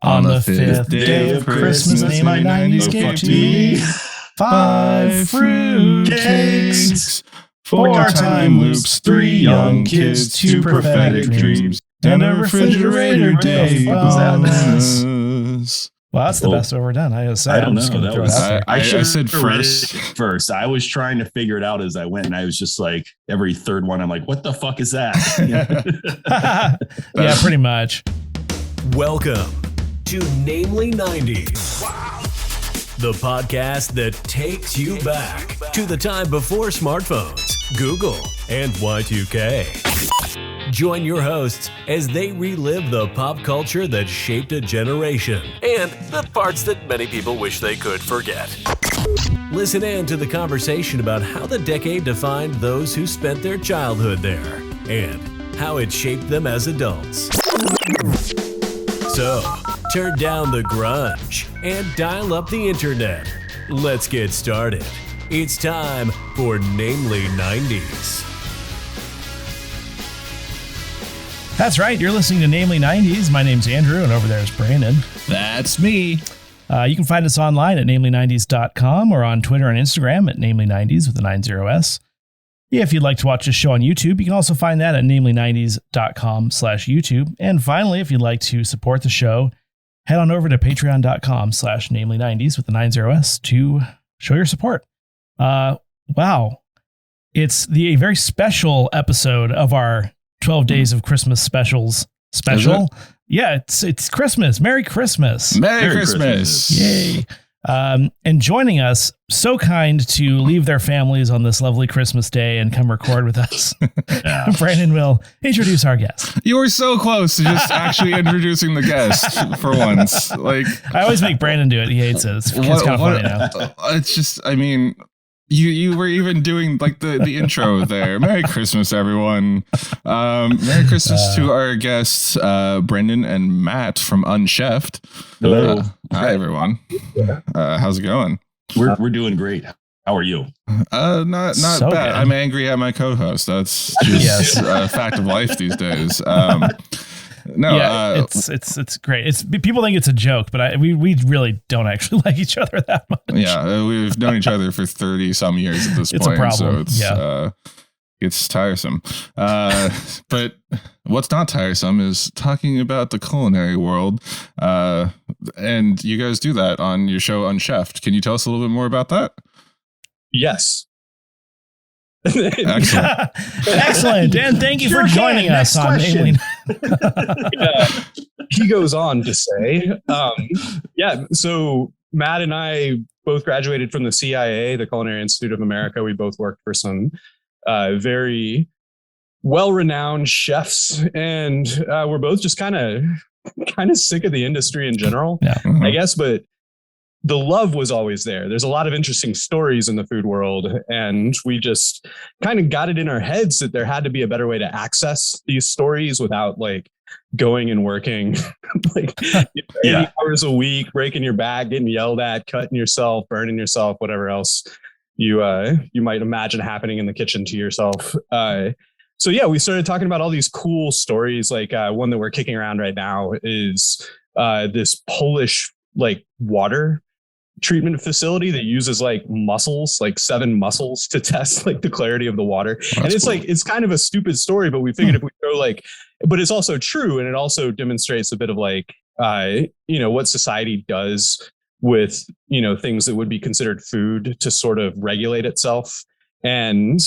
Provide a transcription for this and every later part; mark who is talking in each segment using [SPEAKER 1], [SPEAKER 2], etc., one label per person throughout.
[SPEAKER 1] On the fifth day of Christmas, Namely 90s gave to me 5 fruit cakes, 4 time loops, 3 young kids, 2 prophetic dreams, and a refrigerator day bonus. Well, that's the best I've ever done. I gotta say,
[SPEAKER 2] I don't know.
[SPEAKER 1] I
[SPEAKER 2] said first. I was trying to figure it out as I went, and I was just like, every third one, I'm like, what the fuck is that?
[SPEAKER 1] Yeah, pretty much.
[SPEAKER 3] Welcome to Namely 90s. Wow. The podcast that takes you back to the time before smartphones, Google, and Y2K. Join your hosts as they relive the pop culture that shaped a generation and the parts that many people wish they could forget. Listen in to the conversation about how the decade defined those who spent their childhood there and how it shaped them as adults. So, turn down the grunge and dial up the internet. Let's get started. It's time for Namely 90s.
[SPEAKER 1] That's right. You're listening to Namely 90s. My name's Andrew, and over there is Brandon.
[SPEAKER 4] That's me.
[SPEAKER 1] You can find us online at namely90s.com or on Twitter and Instagram at namely90s with the 90s. Yeah, if you'd like to watch this show on YouTube, you can also find that at namely90s.com/YouTube. And finally, if you'd like to support the show, head on over to patreon.com/namely90s with the 90s to show your support. Wow. It's a very special episode of our 12 Days of Christmas special. Yeah, it's Christmas. Merry Christmas.
[SPEAKER 4] Merry Christmas.
[SPEAKER 1] Yay. And joining us, so kind to leave their families on this lovely Christmas day and come record with us. Yeah. Brandon will introduce our guest.
[SPEAKER 4] You were so close to just actually introducing the guest for once. Like,
[SPEAKER 1] I always make Brandon do it. He hates it. It's kind of funny now.
[SPEAKER 4] It's just, I mean, you were even doing like the intro there. Merry Christmas, everyone. Merry Christmas to our guests, Brendan and Matt from Unchefed.
[SPEAKER 2] Hello.
[SPEAKER 4] Hi, everyone. How's it going?
[SPEAKER 2] We're doing great. How are you?
[SPEAKER 4] Not so bad. Good. I'm angry at my co-host. That's just a fact of life these days. No, yeah,
[SPEAKER 1] it's great. People think it's a joke, but we really don't actually like each other that much.
[SPEAKER 4] Yeah, we've known each other for 30 some years at this point.
[SPEAKER 1] It's a problem.
[SPEAKER 4] So it's tiresome. But what's not tiresome is talking about the culinary world. And you guys do that on your show Unchefed. Can you tell us a little bit more about that?
[SPEAKER 2] Yes.
[SPEAKER 1] Excellent. And thank you for joining us on Namely.
[SPEAKER 5] He goes on to say, so Matt and I both graduated from the CIA, the Culinary Institute of America. We both worked for some very well-renowned chefs, and we're both just kind of sick of the industry in general, I guess, but the love was always there. There's a lot of interesting stories in the food world, and we just kind of got it in our heads that there had to be a better way to access these stories without like going and working like 80 hours a week, breaking your back, getting yelled at, cutting yourself, burning yourself, whatever else you might imagine happening in the kitchen to yourself. So we started talking about all these cool stories. Like one that we're kicking around right now is this Polish like water treatment facility that uses like mussels, like 7 mussels to test like the clarity of the water. And it's cool. Like, it's kind of a stupid story, but we figured if we go like, but it's also true. And it also demonstrates a bit of like, what society does with, things that would be considered food to sort of regulate itself. And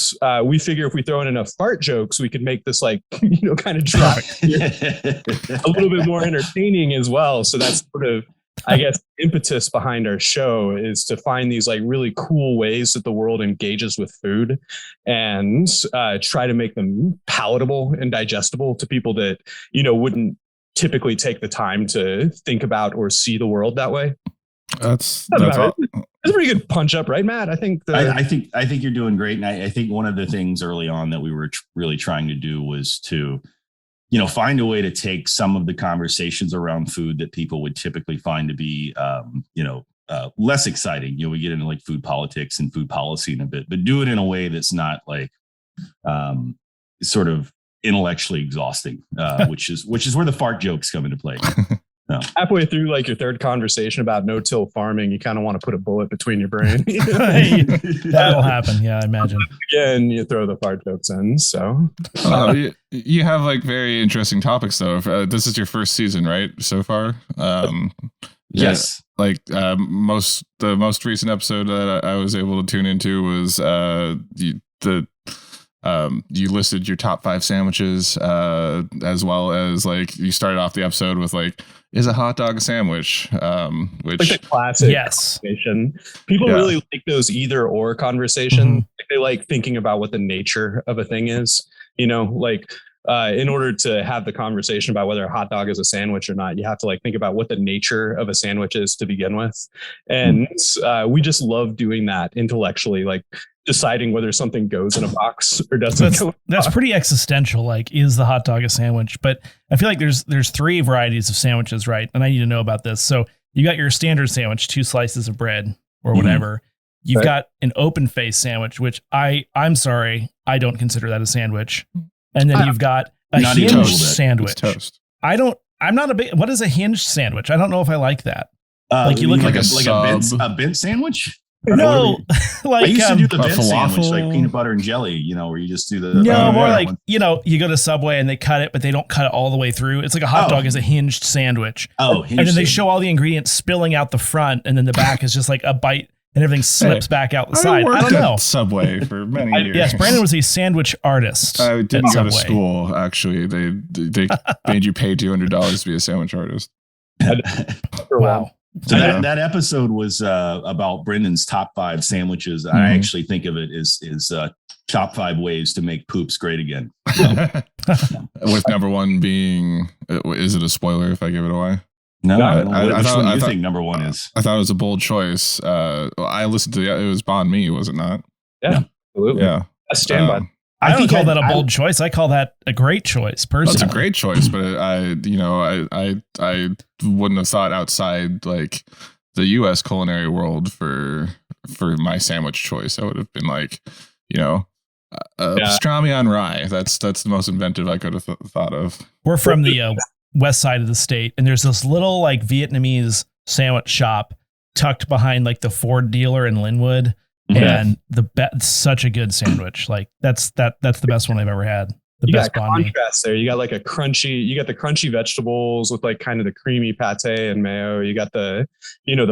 [SPEAKER 5] we figure if we throw in enough fart jokes, we could make this like, kind of drop a little bit more entertaining as well. So that's sort of, I guess, impetus behind our show is to find these like really cool ways that the world engages with food and try to make them palatable and digestible to people that, wouldn't typically take the time to think about or see the world that way.
[SPEAKER 4] That's
[SPEAKER 5] a pretty good punch up, right, Matt? I think
[SPEAKER 2] you're doing great. And I think one of the things early on that we were really trying to do was to find a way to take some of the conversations around food that people would typically find to be, less exciting. We get into like food politics and food policy in a bit, but do it in a way that's not like sort of intellectually exhausting, which is where the fart jokes come into play.
[SPEAKER 5] halfway through like your third conversation about no-till farming, you kind of want to put a bullet between your brain.
[SPEAKER 1] That'll happen. Yeah, I imagine.
[SPEAKER 5] Again, you throw the fart jokes in. So
[SPEAKER 4] you have like very interesting topics though. This is your first season, right? So far.
[SPEAKER 2] Yes.
[SPEAKER 4] Like the most recent episode that I was able to tune into was you listed your top 5 sandwiches, as well as like you started off the episode with like, is a hot dog a sandwich? Which
[SPEAKER 5] like the classic
[SPEAKER 1] yes.
[SPEAKER 5] conversation. People really like those either or conversations. Like they like thinking about what the nature of a thing is. You know, like in order to have the conversation about whether a hot dog is a sandwich or not, you have to like think about what the nature of a sandwich is to begin with. And we just love doing that intellectually, like deciding whether something goes in a box or doesn't.
[SPEAKER 1] That's pretty existential. Like, is the hot dog a sandwich? But I feel like there's 3 varieties of sandwiches, right? And I need to know about this. So you got your standard sandwich, 2 slices of bread or whatever. You've got an open face sandwich, which I'm sorry, I don't consider that a sandwich. And then you've got a hinged sandwich. I'm not a big, what is a hinged sandwich? I don't know if I like that.
[SPEAKER 2] Like you look
[SPEAKER 4] like
[SPEAKER 2] a bent sandwich?
[SPEAKER 1] No, like
[SPEAKER 2] I used to do the bent
[SPEAKER 4] falafel
[SPEAKER 2] sandwich, like peanut butter and jelly, you know, where you just do the
[SPEAKER 1] more like one. You know, you go to Subway and they cut it, but they don't cut it all the way through. It's like a hot dog is a hinged sandwich. And then they show all the ingredients spilling out the front, and then the back is just like a bite, and everything slips back out the side. I don't know.
[SPEAKER 4] Subway for many years.
[SPEAKER 1] Yes, Brandon was a sandwich artist.
[SPEAKER 4] I didn't go to school. Actually, they made you pay $200 to be a sandwich artist.
[SPEAKER 1] Wow.
[SPEAKER 2] So that episode was about Brendan's top 5 sandwiches. I actually think of it as top 5 ways to make poops great again.
[SPEAKER 4] With number 1 being, is it a spoiler if I give it away?
[SPEAKER 2] No,
[SPEAKER 4] I
[SPEAKER 2] which one do you think number 1 is?
[SPEAKER 4] I thought it was a bold choice. I listened to it was Banh Mi, was it not?
[SPEAKER 5] Yeah, absolutely.
[SPEAKER 4] Yeah,
[SPEAKER 5] I stand by.
[SPEAKER 1] I don't call that a bold choice. I call that a great choice. Personally,
[SPEAKER 4] that's a great choice, but I wouldn't have thought outside like the U.S. culinary world for my sandwich choice. I would have been like, pastrami on rye. That's the most inventive I could have thought of.
[SPEAKER 1] We're from the west side of the state, and there's this little like Vietnamese sandwich shop tucked behind like the Ford dealer in Linwood. And such a good sandwich. Like that's the best one I've ever had. The
[SPEAKER 5] you
[SPEAKER 1] best
[SPEAKER 5] got contrast there. You got like the crunchy vegetables with like kind of the creamy pate and mayo. You got the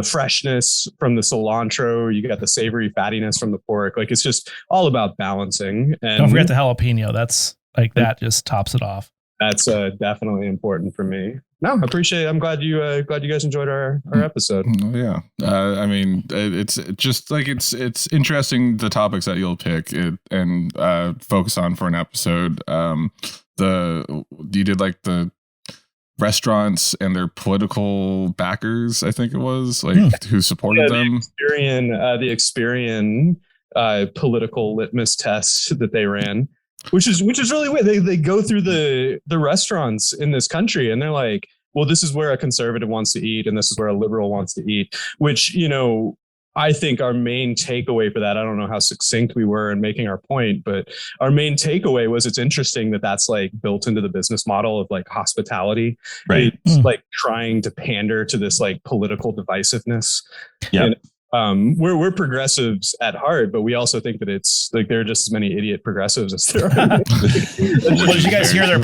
[SPEAKER 5] freshness from the cilantro. You got the savory fattiness from the pork. Like it's just all about balancing. And
[SPEAKER 1] don't forget the jalapeno. That's like that just tops it off.
[SPEAKER 5] That's definitely important for me. No, I appreciate it. I'm glad you guys enjoyed our episode.
[SPEAKER 4] Yeah. I mean, it's just like it's interesting the topics that you'll pick and focus on for an episode. You did like the restaurants and their political backers, I think it was, like who supported them.
[SPEAKER 5] The Experian political litmus test that they ran. Which is really weird. They go through the restaurants in this country and they're like, well, this is where a conservative wants to eat and this is where a liberal wants to eat, which, I think our main takeaway for that, I don't know how succinct we were in making our point, but our main takeaway was it's interesting that that's like built into the business model of like hospitality.
[SPEAKER 2] Right.
[SPEAKER 5] It's like trying to pander to this like political divisiveness.
[SPEAKER 2] Yeah.
[SPEAKER 5] We're progressives at heart, but we also think that it's like there are just as many idiot progressives as there are.
[SPEAKER 1] What did you guys hear? They're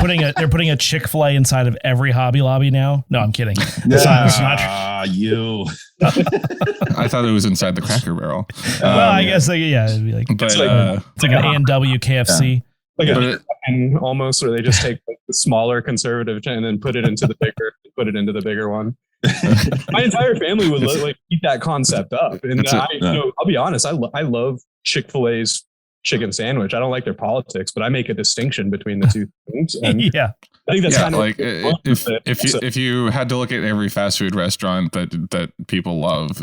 [SPEAKER 1] putting a Chick-fil-A inside of every Hobby Lobby now. No, I'm kidding.
[SPEAKER 2] It's not you.
[SPEAKER 4] I thought it was inside the Cracker Barrel.
[SPEAKER 1] Well, I guess it'd be like it's like an A&W KFC.
[SPEAKER 5] Like almost, where they just take like the smaller conservative and then put it into the bigger one. My entire family would like keep that concept up, and I'll be honest, I love Chick-fil-A's chicken sandwich. I don't like their politics, but I make a distinction between the two things. And I think that's kind of
[SPEAKER 4] like if you had to look at every fast food restaurant that people love,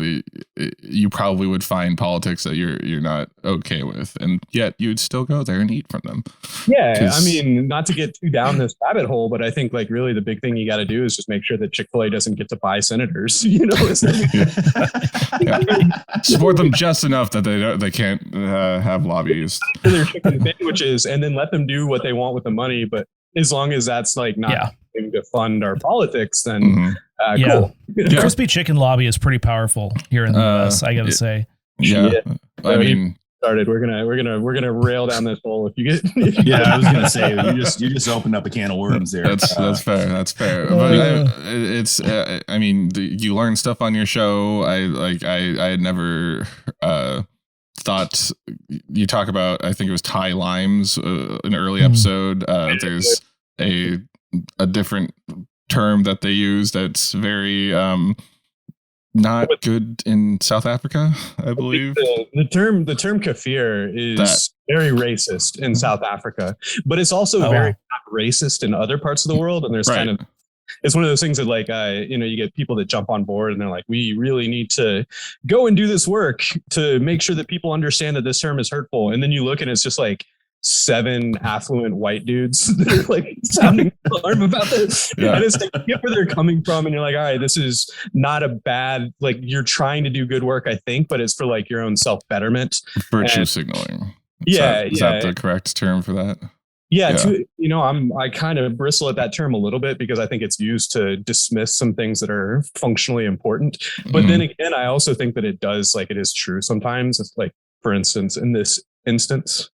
[SPEAKER 4] you probably would find politics that you're not okay with, and yet you'd still go there and eat from them.
[SPEAKER 5] Yeah, I mean, not to get too down this rabbit hole, but I think like really the big thing you got to do is just make sure that Chick-fil-A doesn't get to buy senators.
[SPEAKER 4] Support them just enough that they can't have lobbyists.
[SPEAKER 5] Their chicken sandwiches, and then let them do what they want with the money, but as long as that's like not going to fund our politics, then
[SPEAKER 1] Yeah.
[SPEAKER 5] Cool.
[SPEAKER 1] The crispy chicken lobby is pretty powerful here in the US, I gotta say.
[SPEAKER 4] Yeah. I mean,
[SPEAKER 5] started. We're gonna rail down this hole if you get.
[SPEAKER 2] Yeah, I was gonna say you just opened up a can of worms there.
[SPEAKER 4] That's fair. That's fair. But it's I mean, you learn stuff on your show. I had never thought you talk about. I think it was Thai limes, an early episode. There's a different term that they use that's very not good in South Africa, I believe.
[SPEAKER 5] The term kafir is very racist in South Africa, but it's also very not racist in other parts of the world. And there's kind of, it's one of those things that like, you get people that jump on board and they're like, we really need to go and do this work to make sure that people understand that this term is hurtful. And then you look and it's just like 7 affluent white dudes that are like sounding alarm about this. And it's like, you get where they're coming from and you're like, all right, this is not a bad, like you're trying to do good work, I think, but it's for like your own self-betterment.
[SPEAKER 4] Virtue signaling. Is that the correct term for that? I kind of bristle at that term a little bit because I think it's used to dismiss some things that are functionally important. But then again, I also think that it is true sometimes. It's like, for instance, in this instance.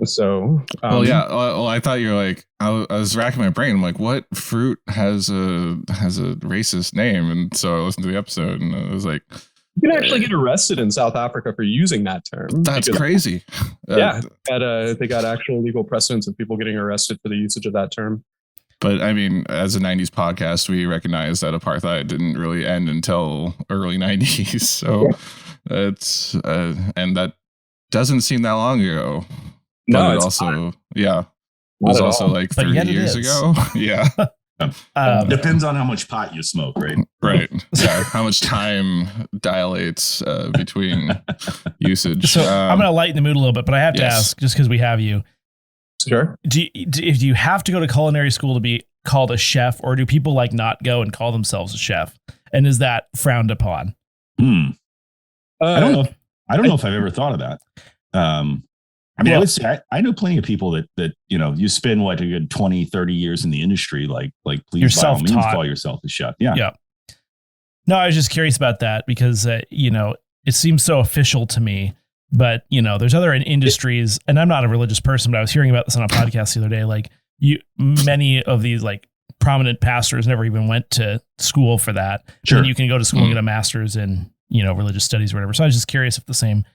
[SPEAKER 4] So, I thought you were like, I was racking my brain. I'm like, what fruit has a racist name? And so I listened to the episode and I was like,
[SPEAKER 5] you can actually get arrested in South Africa for using that term.
[SPEAKER 4] That's crazy.
[SPEAKER 5] They got actual legal precedents of people getting arrested for the usage of that term.
[SPEAKER 4] But I mean, as a 90s podcast, we recognize that apartheid didn't really end until early 90s. So it's, and that doesn't seem that long ago.
[SPEAKER 5] No,
[SPEAKER 4] it also, it was also like 30 years ago. Yeah.
[SPEAKER 2] Depends on how much pot you smoke, right?
[SPEAKER 4] Right. Yeah. How much time dilates between usage.
[SPEAKER 1] So I'm going to lighten the mood a little bit, but I have to ask, just because we have you.
[SPEAKER 5] Sure.
[SPEAKER 1] Do you have to go to culinary school to be called a chef, or do people like not go and call themselves a chef? And is that frowned upon?
[SPEAKER 2] I don't know. I don't know if I've ever thought of that. I mean, I would say I know plenty of people that you spend a good 20, 30 years in the industry. Like please by all means call yourself a chef. Yeah.
[SPEAKER 1] No, I was just curious about that because it seems so official to me. But there's other industries, and I'm not a religious person, but I was hearing about this on a podcast the other day. Like many of these like prominent pastors never even went to school for that.
[SPEAKER 2] Sure.
[SPEAKER 1] And you can go to school and get a master's in religious studies or whatever. So I was just curious if the same.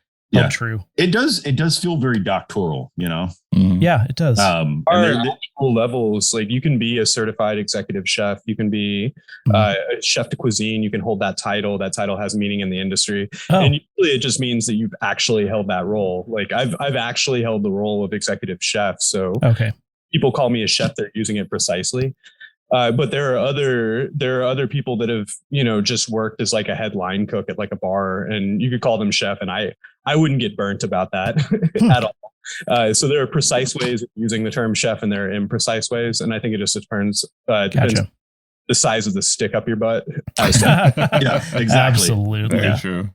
[SPEAKER 1] True.
[SPEAKER 2] It does feel very doctoral,
[SPEAKER 1] Yeah, it does.
[SPEAKER 5] Actual levels, like you can be a certified executive chef, you can be a chef de cuisine, you can hold that title. That title has meaning in the industry. And usually it just means that you've actually held that role. Like I've actually held the role of executive chef. So people call me a chef, they're using it precisely. But there are other people that have, just worked as like a headline cook at like a bar, and you could call them chef. And I wouldn't get burnt about that at all. So there are precise ways of using the term chef, and there are imprecise ways. And I think it just depends the size of the stick up your butt.
[SPEAKER 2] Yeah, exactly.
[SPEAKER 1] Absolutely.
[SPEAKER 4] Very true.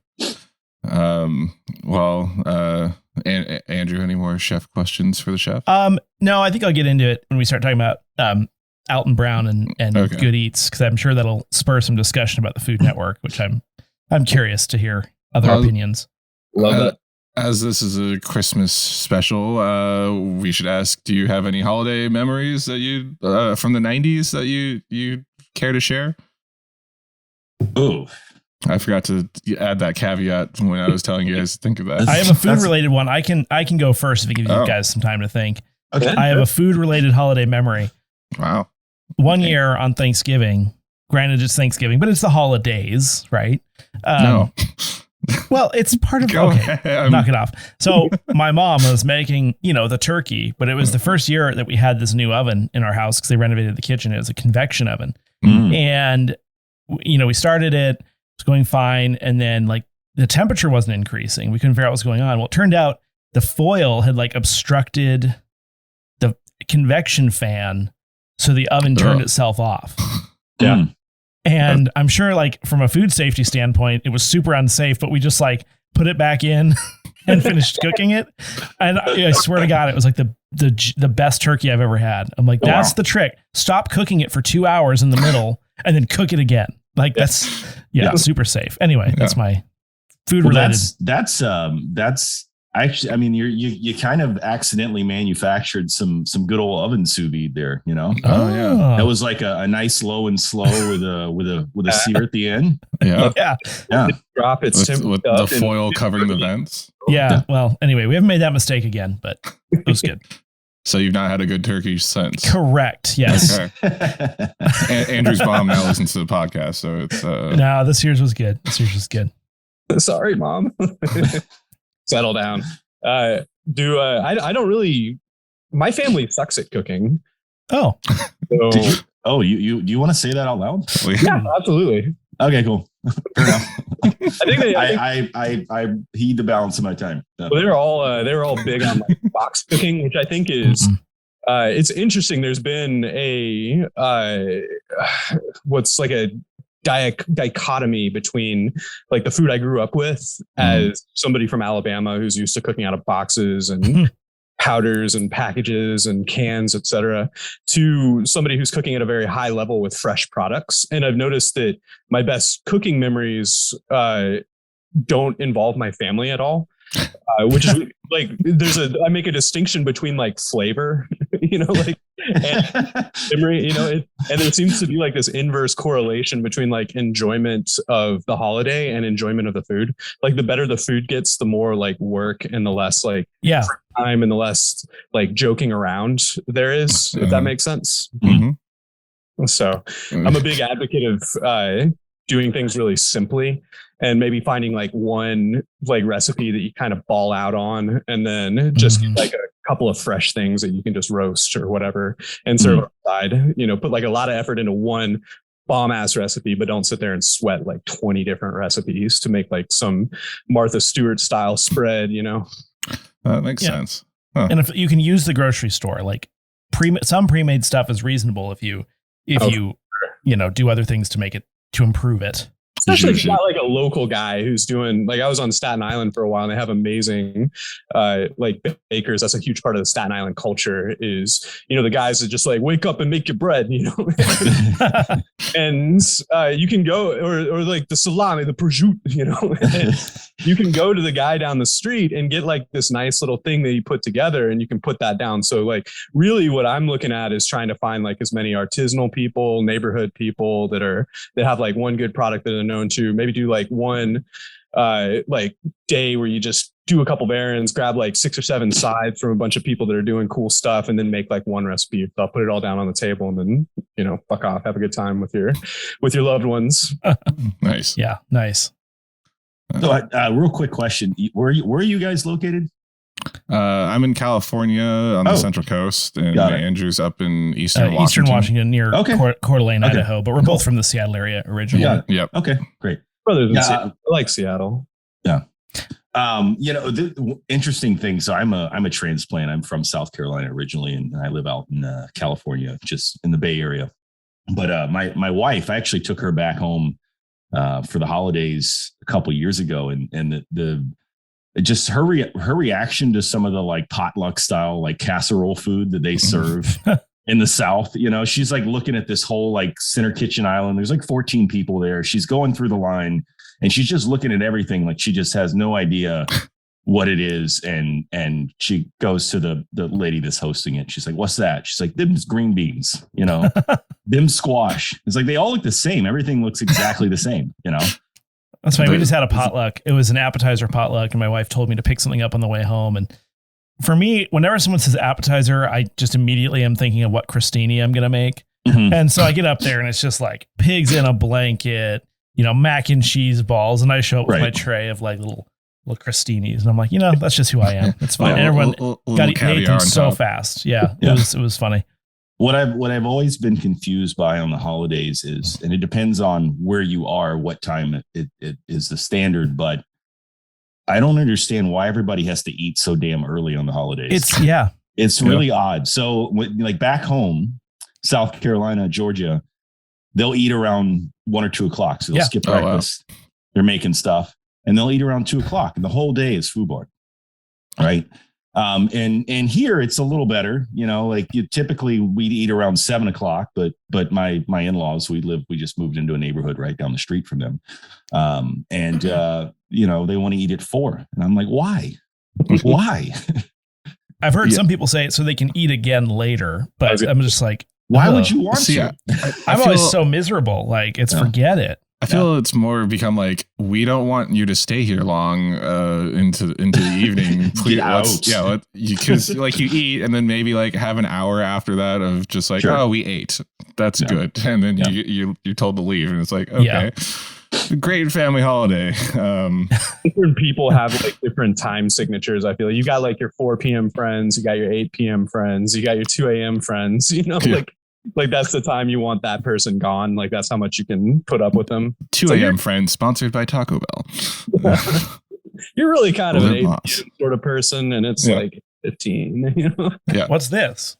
[SPEAKER 4] Andrew, any more chef questions for the chef?
[SPEAKER 1] No, I think I'll get into it when we start talking about Alton Brown and Good Eats, because I'm sure that'll spur some discussion about the Food Network, which I'm curious to hear other opinions.
[SPEAKER 5] Love that.
[SPEAKER 4] As this is a Christmas special, we should ask: do you have any holiday memories that you from the '90s that you care to share?
[SPEAKER 2] Oh,
[SPEAKER 4] I forgot to add that caveat when I was telling you guys to think of that.
[SPEAKER 1] I have a food related one. I can go first if it gives you guys some time to think.
[SPEAKER 2] Okay.
[SPEAKER 1] I have a food related holiday memory.
[SPEAKER 4] Wow.
[SPEAKER 1] One year on Thanksgiving, granted it's Thanksgiving, but it's the holidays, right?
[SPEAKER 4] No.
[SPEAKER 1] Well, it's part of knock it off. So my mom was making, the turkey, but it was the first year that we had this new oven in our house because they renovated the kitchen. It was a convection oven. And, we started it, it was going fine. And then like the temperature wasn't increasing. We couldn't figure out what was going on. Well, it turned out the foil had like obstructed the convection fan. So the oven turned itself off.
[SPEAKER 5] Yeah.
[SPEAKER 1] And I'm sure like from a food safety standpoint, it was super unsafe, but we just like put it back in and finished cooking it. And I swear to God, it was like the best turkey I've ever had. I'm like, that's the trick. Stop cooking it for 2 hours in the middle and then cook it again. Like that's super safe. Anyway, that's my food related.
[SPEAKER 2] That's actually, I mean, you kind of accidentally manufactured some good old oven sous vide there, you know?
[SPEAKER 4] Oh yeah.
[SPEAKER 2] That was like a nice low and slow with a sear at the end.
[SPEAKER 4] Yeah.
[SPEAKER 5] Drop it
[SPEAKER 4] With the foil covering the vents.
[SPEAKER 1] Yeah. Well, anyway, we haven't made that mistake again, but it was good.
[SPEAKER 4] So you've not had a good turkey since.
[SPEAKER 1] Correct. Yes.
[SPEAKER 4] Okay. Andrew's mom now listens to the podcast, so it's
[SPEAKER 1] no, this year's was good.
[SPEAKER 5] Sorry, Mom. Settle down. I don't really. My family sucks at cooking.
[SPEAKER 1] Oh.
[SPEAKER 5] So,
[SPEAKER 2] you want to say that out loud?
[SPEAKER 5] yeah, absolutely.
[SPEAKER 2] Okay, cool. Fair enough.
[SPEAKER 5] I
[SPEAKER 2] heed the balance of my time.
[SPEAKER 5] Well, they're all big on like box cooking, which I think is it's interesting. There's been a what's like a dichotomy between like the food I grew up with as somebody from Alabama who's used to cooking out of boxes and powders and packages and cans, etc., to somebody who's cooking at a very high level with fresh products. And I've noticed that my best cooking memories don't involve my family at all, which is like I make a distinction between like flavor, like and memory, and there seems to be like this inverse correlation between like enjoyment of the holiday and enjoyment of the food. Like the better the food gets, the more like work and the less like time and the less like joking around there is, if that makes sense.
[SPEAKER 4] Mm-hmm.
[SPEAKER 5] So I'm a big advocate of doing things really simply and maybe finding like one like recipe that you kind of ball out on, and then just get like a couple of fresh things that you can just roast or whatever and serve on the side. Put like a lot of effort into one bomb ass recipe, but don't sit there and sweat like 20 different recipes to make like some Martha Stewart style spread,
[SPEAKER 4] That makes sense. Huh.
[SPEAKER 1] And if you can use the grocery store, like some pre-made stuff is reasonable if you do other things to make it, to improve it.
[SPEAKER 5] Especially if you got like a local guy who's doing, like I was on Staten Island for a while and they have amazing like bakers. That's a huge part of the Staten Island culture is, the guys that just like wake up and make your bread, and you can go or like the salami, the prosciutto, you can go to the guy down the street and get like this nice little thing that you put together and you can put that down. So like really what I'm looking at is trying to find like as many artisanal people, neighborhood people that have like one good product that they're known to, maybe do like one like day where you just do a couple of errands, grab like 6 or 7 sides from a bunch of people that are doing cool stuff, and then make like one recipe yourself, put it all down on the table, and then fuck off, have a good time with your loved ones.
[SPEAKER 4] Nice.
[SPEAKER 1] Yeah, nice.
[SPEAKER 2] So real quick question, where are you guys located?
[SPEAKER 4] I'm in California on the Central Coast, and Andrew's up in Eastern
[SPEAKER 1] Washington near Coeur d'Alene, Idaho. But we're both from the Seattle area originally.
[SPEAKER 4] Yep.
[SPEAKER 2] Okay, great.
[SPEAKER 5] Brothers in Seattle. I like Seattle.
[SPEAKER 2] Yeah. The interesting thing. So I'm a transplant. I'm from South Carolina originally, and I live out in California, just in the Bay Area. But my wife, I actually took her back home for the holidays a couple years ago, and just her reaction to some of the like potluck style like casserole food that they serve in the South. She's like looking at this whole like center kitchen island. There's like 14 people there. She's going through the line and she's just looking at everything like she just has no idea what it is. And she goes to the lady that's hosting it. She's like, "What's that?" She's like, "Them's green beans, them squash." It's like they all look the same. Everything looks exactly the same,
[SPEAKER 1] That's funny. We just had a potluck. It was an appetizer potluck, and my wife told me to pick something up on the way home. And for me, whenever someone says appetizer, I just immediately am thinking of what crostini I'm going to make. Mm-hmm. And so I get up there, and it's just like pigs in a blanket, mac and cheese balls, and I show up with my tray of like little crostinis, and I'm like, that's just who I am. It's fine. And everyone got to eat them so fast. Yeah, it was funny.
[SPEAKER 2] What I've always been confused by on the holidays is, and it depends on where you are, what time it is the standard, but I don't understand why everybody has to eat so damn early on the holidays. It's really odd. So like back home, South Carolina, Georgia, they'll eat around 1 or 2 o'clock. So they'll skip breakfast. Wow. They're making stuff and they'll eat around 2 o'clock and the whole day is food bar. Right. And here it's a little better, like typically we'd eat around 7:00, but my in-laws, we just moved into a neighborhood right down the street from them. And they want to eat at 4. And I'm like, why?
[SPEAKER 1] I've heard some people say it so they can eat again later, but I'm just like,
[SPEAKER 2] why would you want to?
[SPEAKER 1] I'm always so miserable. Like forget it.
[SPEAKER 4] I feel it's more become like, we don't want you to stay here long into the evening. Please, because like you eat and then maybe like have an hour after that of just like, oh, we ate. That's good. And then you're told to leave, and it's like, okay, great family holiday.
[SPEAKER 5] Different people have like different time signatures. I feel like you got like your 4 p.m. friends, you got your 8 p.m. friends, you got your 2 a.m. friends. Like that's the time you want that person gone. Like that's how much you can put up with them.
[SPEAKER 4] 2 a.m. friends, sponsored by Taco Bell.
[SPEAKER 5] You're really kind of an 8 sort of person, and it's like 15.
[SPEAKER 4] Yeah.
[SPEAKER 1] What's this?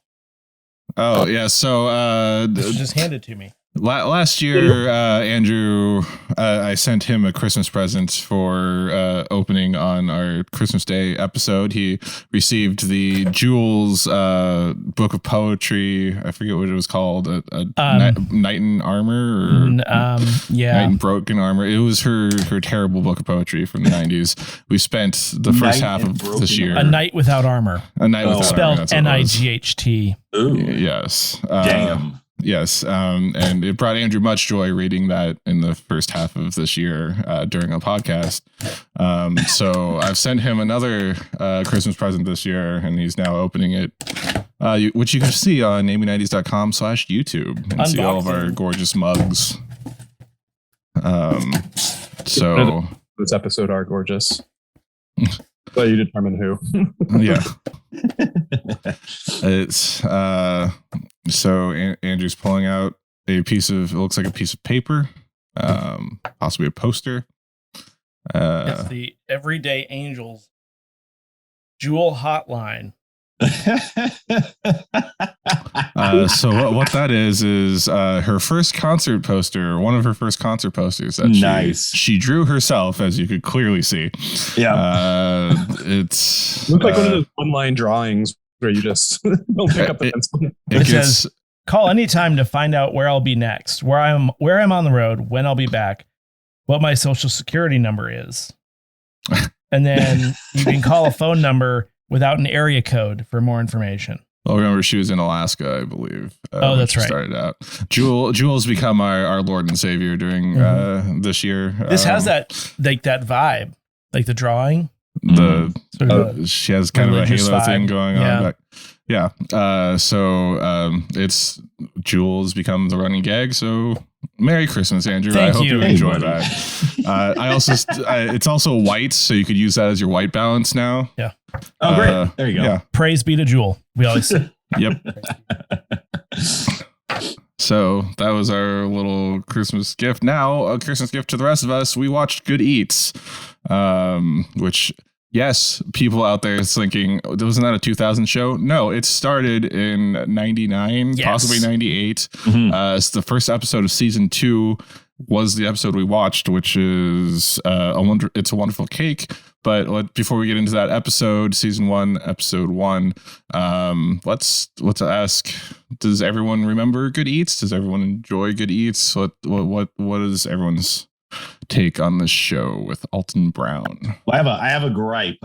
[SPEAKER 4] Oh yeah. So
[SPEAKER 1] just hand it to me.
[SPEAKER 4] Last year, Andrew, I sent him a Christmas present for opening on our Christmas Day episode. He received the Jules book of poetry. I forget what it was called. Knight in Armor, or Knight in Broken Armor. It was her terrible book of poetry from the 90s. We spent the first half of this year.
[SPEAKER 1] A Knight Without Armor.
[SPEAKER 4] A Knight Without
[SPEAKER 1] Spelled
[SPEAKER 4] Armor.
[SPEAKER 1] Spelled Night.
[SPEAKER 2] Ooh.
[SPEAKER 4] Yes.
[SPEAKER 2] Damn.
[SPEAKER 4] Yes, and it brought Andrew much joy reading that in the first half of this year during a podcast. So I've sent him another Christmas present this year, and he's now opening it, which you can see on namely90s.com/YouTube and see all of our gorgeous mugs. So
[SPEAKER 5] this episode are gorgeous. But you determine who.
[SPEAKER 4] Yeah. It's so Andrew's pulling out it looks like a piece of paper, possibly a poster.
[SPEAKER 1] It's the Everyday Angels Jewel Hotline.
[SPEAKER 4] So what that is her first concert poster, one of her first concert posters that she drew herself, as you could clearly see.
[SPEAKER 2] Yeah.
[SPEAKER 5] It's looks like one of those online drawings where you just don't pick up the pencil.
[SPEAKER 1] It says, call anytime to find out where I'll be next, where I'm on the road, when I'll be back, what my social security number is. And then you can call a phone number without an area code for more information.
[SPEAKER 4] Well, remember, she was in Alaska, I believe.
[SPEAKER 1] That's right.
[SPEAKER 4] Started out. Jules become our Lord and Savior during this year.
[SPEAKER 1] This has that vibe, like the drawing.
[SPEAKER 4] She has kind of a halo vibe thing going on. Back. Yeah. So it's Jules become the running gag. So Merry Christmas, Andrew.
[SPEAKER 1] Thank
[SPEAKER 4] I hope
[SPEAKER 1] you
[SPEAKER 4] enjoy that. I also it's also white, so you could use that as your white balance now.
[SPEAKER 1] Yeah.
[SPEAKER 2] Oh, great. There you go.
[SPEAKER 4] Yeah.
[SPEAKER 1] Praise be to Jewel. We always say.
[SPEAKER 4] Yep. So that was our little Christmas gift. Now, a Christmas gift to the rest of us. We watched Good Eats, which, yes, people out there is thinking, wasn't that a 2000 show? No, it started in 99, possibly 98. Mm-hmm. It's the first episode of season 2 was the episode we watched, which is It's a Wonderful Cake. But before we get into that episode, season 1, episode 1, let's ask: does everyone remember Good Eats? Does everyone enjoy Good Eats? What is everyone's take on this show with Alton Brown?
[SPEAKER 2] Well, I have a gripe.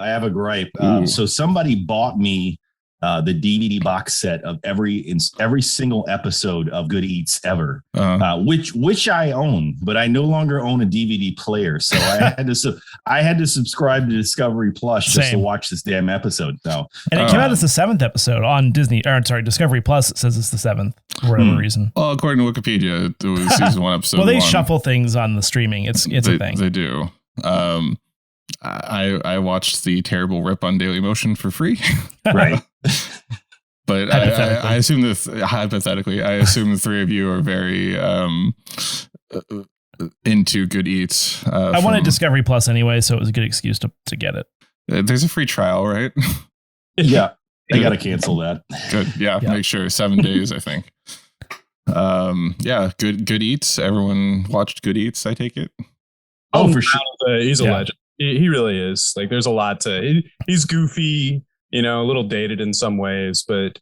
[SPEAKER 2] So somebody bought me the DVD box set of every single episode of Good Eats ever, which I own, but I no longer own a DVD player. So I had to subscribe to Discovery Plus just to watch this damn episode. So,
[SPEAKER 1] and it came out as the 7th episode on Discovery Plus. It says it's the 7th for whatever reason.
[SPEAKER 4] Well, according to Wikipedia, it was season 1, episode 1.
[SPEAKER 1] Well, they shuffle things on the streaming. It's a thing.
[SPEAKER 4] They do. I watched the terrible rip on Dailymotion for free.
[SPEAKER 2] Right.
[SPEAKER 4] But I assume hypothetically, I assume the three of you are very into Good Eats.
[SPEAKER 1] I wanted Discovery Plus anyway, so it was a good excuse to get it.
[SPEAKER 4] There's a free trial, right?
[SPEAKER 2] Yeah. I got to cancel that.
[SPEAKER 4] Good. Yeah. Make sure 7 days, I think. Good Eats. Everyone watched Good Eats, I take it.
[SPEAKER 5] Oh, for sure. He's a legend. He really is. Like, there's a lot to. He's goofy. a little dated in some ways, but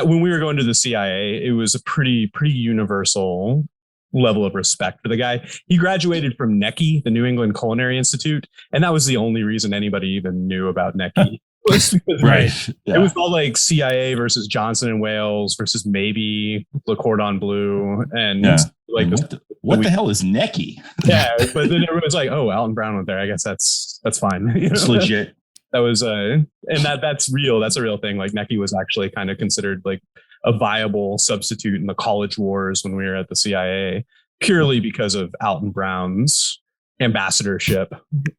[SPEAKER 5] when we were going to the CIA, it was a pretty universal level of respect for the guy. He graduated from NECI, the New England Culinary Institute, and that was the only reason anybody even knew about NECI.
[SPEAKER 2] Right.
[SPEAKER 5] It was all like CIA versus Johnson and Wales versus maybe Le Cordon Bleu, and like
[SPEAKER 2] what the hell is NECI?
[SPEAKER 5] Yeah, but then everyone's like, "Oh, Alton Brown went there. I guess that's fine."
[SPEAKER 2] It's legit.
[SPEAKER 5] That was and that's real. That's a real thing. Like NECI was actually kind of considered like a viable substitute in the college wars when we were at the CIA, purely because of Alton Brown's ambassadorship.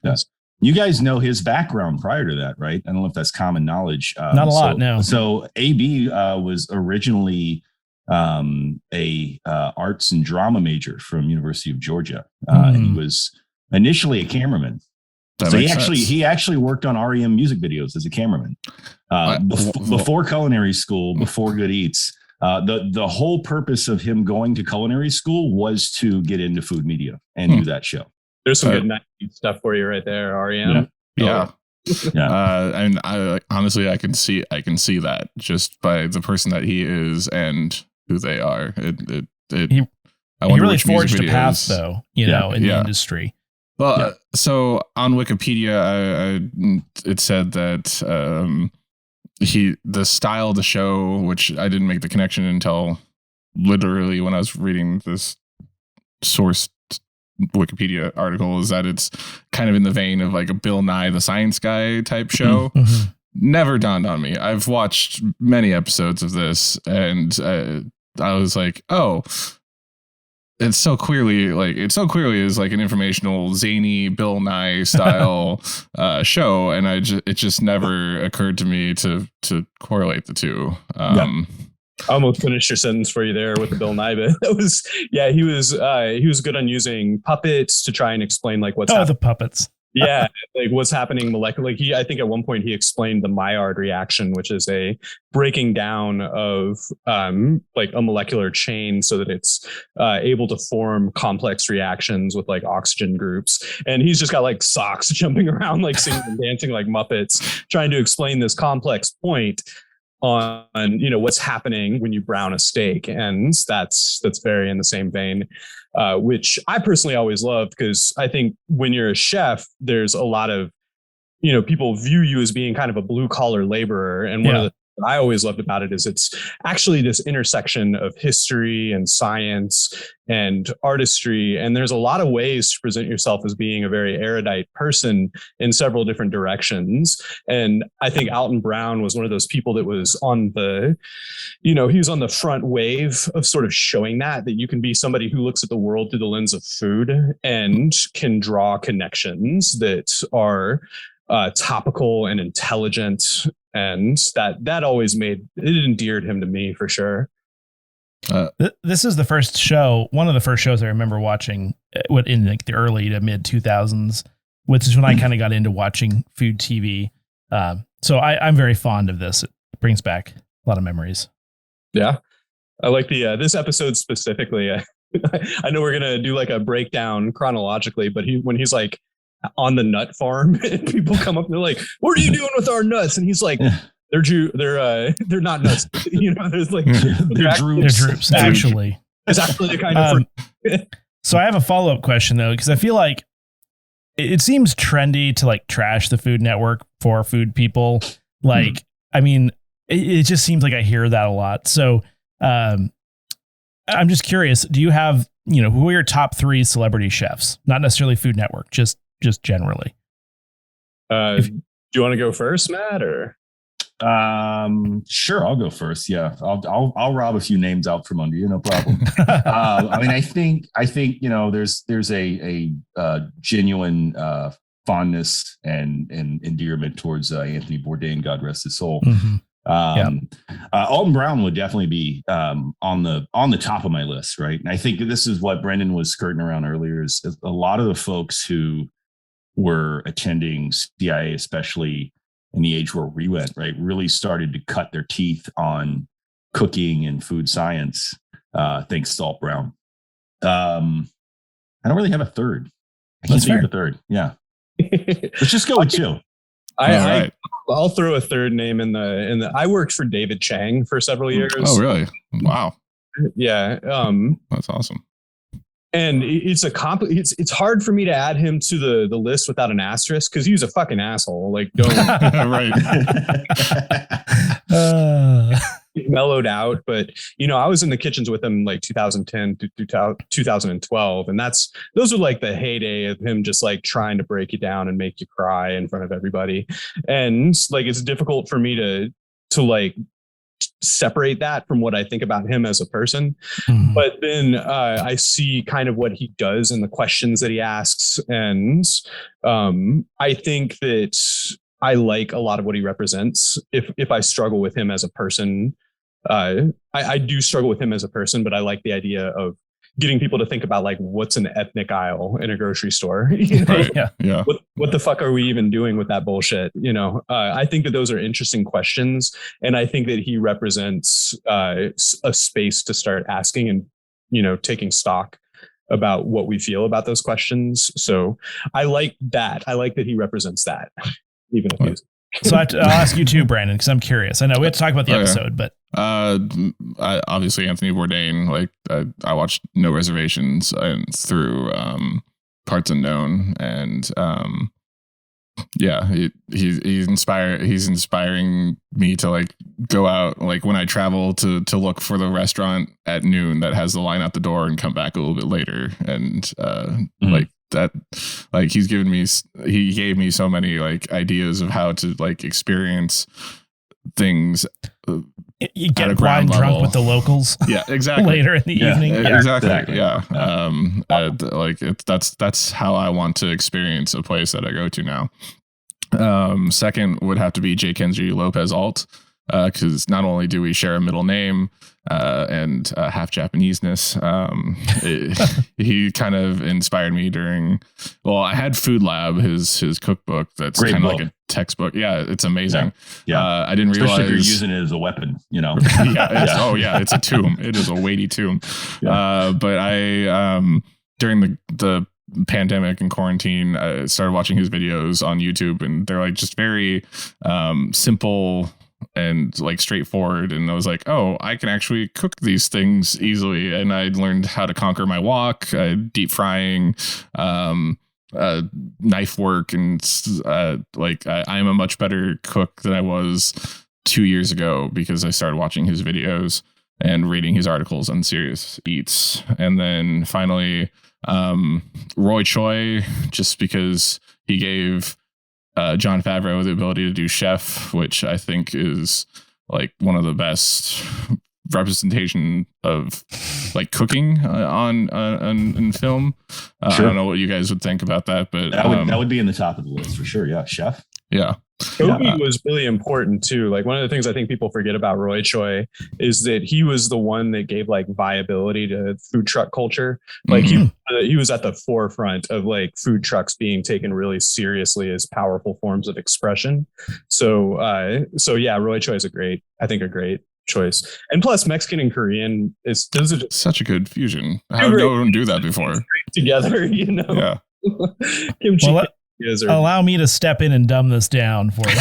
[SPEAKER 2] Yes. You guys know his background prior to that, right? I don't know if that's common knowledge.
[SPEAKER 1] Not a lot, no.
[SPEAKER 2] So AB was originally a arts and drama major from University of Georgia. And he was initially a cameraman. So he actually worked on REM music videos as a cameraman before culinary school, before Good Eats. The whole purpose of him going to culinary school was to get into food media and do that show.
[SPEAKER 5] There's some good stuff for you right there, REM.
[SPEAKER 4] Yeah. And honestly, I can see that just by the person that he is and who they are.
[SPEAKER 1] He really forged a path, though, in the industry.
[SPEAKER 4] Well, so on Wikipedia, it said that the style of the show, which I didn't make the connection until literally when I was reading this source Wikipedia article, is that it's kind of in the vein of like a Bill Nye the Science Guy type show. Mm-hmm. Never dawned on me. I've watched many episodes of this, and I was like, oh, it's so clearly is like an informational zany Bill Nye style show, and it just never occurred to me to correlate the two.
[SPEAKER 5] I almost finished your sentence for you there with the Bill Nye bit. He was good on using puppets to try and explain like what's happening.
[SPEAKER 1] The puppets.
[SPEAKER 5] Yeah, like what's happening molecularly. Like I think at one point he explained the Maillard reaction, which is a breaking down of like a molecular chain so that it's able to form complex reactions with like oxygen groups. And he's just got like socks jumping around, like singing and dancing like Muppets, trying to explain this complex point on what's happening when you brown a steak, and that's very in the same vein, which I personally always loved, because I think when you're a chef, there's a lot of people view you as being kind of a blue collar laborer, and one of the I always loved about it is it's actually this intersection of history and science and artistry. And there's a lot of ways to present yourself as being a very erudite person in several different directions. And I think Alton Brown was one of those people that was on the, he was on the front wave of sort of showing that you can be somebody who looks at the world through the lens of food and can draw connections that are topical and intelligent, and that always endeared him to me for sure.
[SPEAKER 1] This is the first show, one of the first shows I remember watching in like the early to mid 2000s, which is when I kind of got into watching food TV. So I'm very fond of this. It brings back a lot of memories.
[SPEAKER 5] Yeah, I like the this episode specifically. I know we're gonna do like a breakdown chronologically, but when he's like on the nut farm and people come up and they're like, "What are you doing with our nuts?" And he's like, they're not nuts. There's like
[SPEAKER 1] they're droops actually.
[SPEAKER 5] It's actually the kind of
[SPEAKER 1] So I have a follow-up question though, because I feel like it seems trendy to like trash the Food Network for food people. Like, I mean, it just seems like I hear that a lot. So I'm just curious, do you have, who are your top 3 celebrity chefs? Not necessarily Food Network, just generally.
[SPEAKER 2] Do
[SPEAKER 5] you want to go first, Matt, or?
[SPEAKER 2] Sure, I'll go first. Yeah, I'll rob a few names out from under you, no problem. I mean, I think there's a genuine fondness and endearment towards Anthony Bourdain, God rest his soul. Mm-hmm. Alton Brown would definitely be on the top of my list, right? And I think this is what Brendan was skirting around earlier, is a lot of the folks who were attending CIA, especially in the age where we went, right, really started to cut their teeth on cooking and food science, thanks to Alton Brown. I don't really have a third. I can't think of a third. Yeah. Let's just go with 2.
[SPEAKER 5] I'll throw a third name in the. I worked for David Chang for several years.
[SPEAKER 4] Oh, really? Wow.
[SPEAKER 5] Yeah.
[SPEAKER 4] That's awesome.
[SPEAKER 5] And it's it's hard for me to add him to the list without an asterisk because he was a fucking asshole. Like, don't
[SPEAKER 4] Right.
[SPEAKER 5] mellowed out. But I was in the kitchens with him like 2010 to 2012, and those were like the heyday of him just like trying to break you down and make you cry in front of everybody. And like it's difficult for me to like separate that from what I think about him as a person. But then I see kind of what he does and the questions that he asks. And I think that I like a lot of what he represents. If I struggle with him as a person, I do struggle with him as a person, but I like the idea of getting people to think about like what's an ethnic aisle in a grocery store.
[SPEAKER 4] Right. Yeah.
[SPEAKER 5] What the fuck are we even doing with that bullshit? I think that those are interesting questions, and I think that he represents a space to start asking and taking stock about what we feel about those questions. So I like that. I like that he represents that, even if he's.
[SPEAKER 1] So I'll ask you too, Brandon, because I'm curious. I know we have to talk about the episode, but
[SPEAKER 4] obviously Anthony Bourdain. Like I watched No Reservations and through Parts Unknown, and he's inspiring me to like go out like when I travel to look for the restaurant at noon that has the line out the door and come back a little bit later, and like that, like he gave me so many like ideas of how to like experience things.
[SPEAKER 1] You get wine drunk with the locals.
[SPEAKER 4] Yeah, exactly.
[SPEAKER 1] Later in the evening.
[SPEAKER 4] Yeah, exactly. Yeah. That's how I want to experience a place that I go to now. Second would have to be J. Kenji Lopez Alt, because not only do we share a middle name and half Japaneseness, he kind of inspired me I had Food Lab, his cookbook. That's kind of like a textbook. Yeah, it's amazing.
[SPEAKER 2] Yeah.
[SPEAKER 4] I didn't realize
[SPEAKER 2] if you're using it as a weapon,
[SPEAKER 4] it's a tomb. It is a weighty tomb.
[SPEAKER 2] Yeah.
[SPEAKER 4] But I during the pandemic and quarantine, I started watching his videos on YouTube, and they're like just very simple and like straightforward, and I was like, oh, I can actually cook these things easily. And I learned how to conquer my wok, deep frying, knife work, and I'm a much better cook than I was 2 years ago because I started watching his videos and reading his articles on Serious Eats. And then finally Roy Choi, just because he gave Jon Favreau the ability to do chef, which I think is like one of the best representation of like cooking on film. Sure. I don't know what you guys would think about that, but
[SPEAKER 2] that would be in the top of the list for sure. Yeah, chef.
[SPEAKER 4] Yeah.
[SPEAKER 5] Kobe was really important too. Like one of the things I think people forget about Roy Choi is that he was the one that gave like viability to food truck culture. Like he was at the forefront of like food trucks being taken really seriously as powerful forms of expression. So yeah, Roy Choi is a great choice. And plus Mexican and Korean those are just
[SPEAKER 4] such a good fusion. How did no one do that before?
[SPEAKER 5] Together,
[SPEAKER 4] Yeah.
[SPEAKER 5] Kimchi.
[SPEAKER 1] Allow me to step in and dumb this down for you.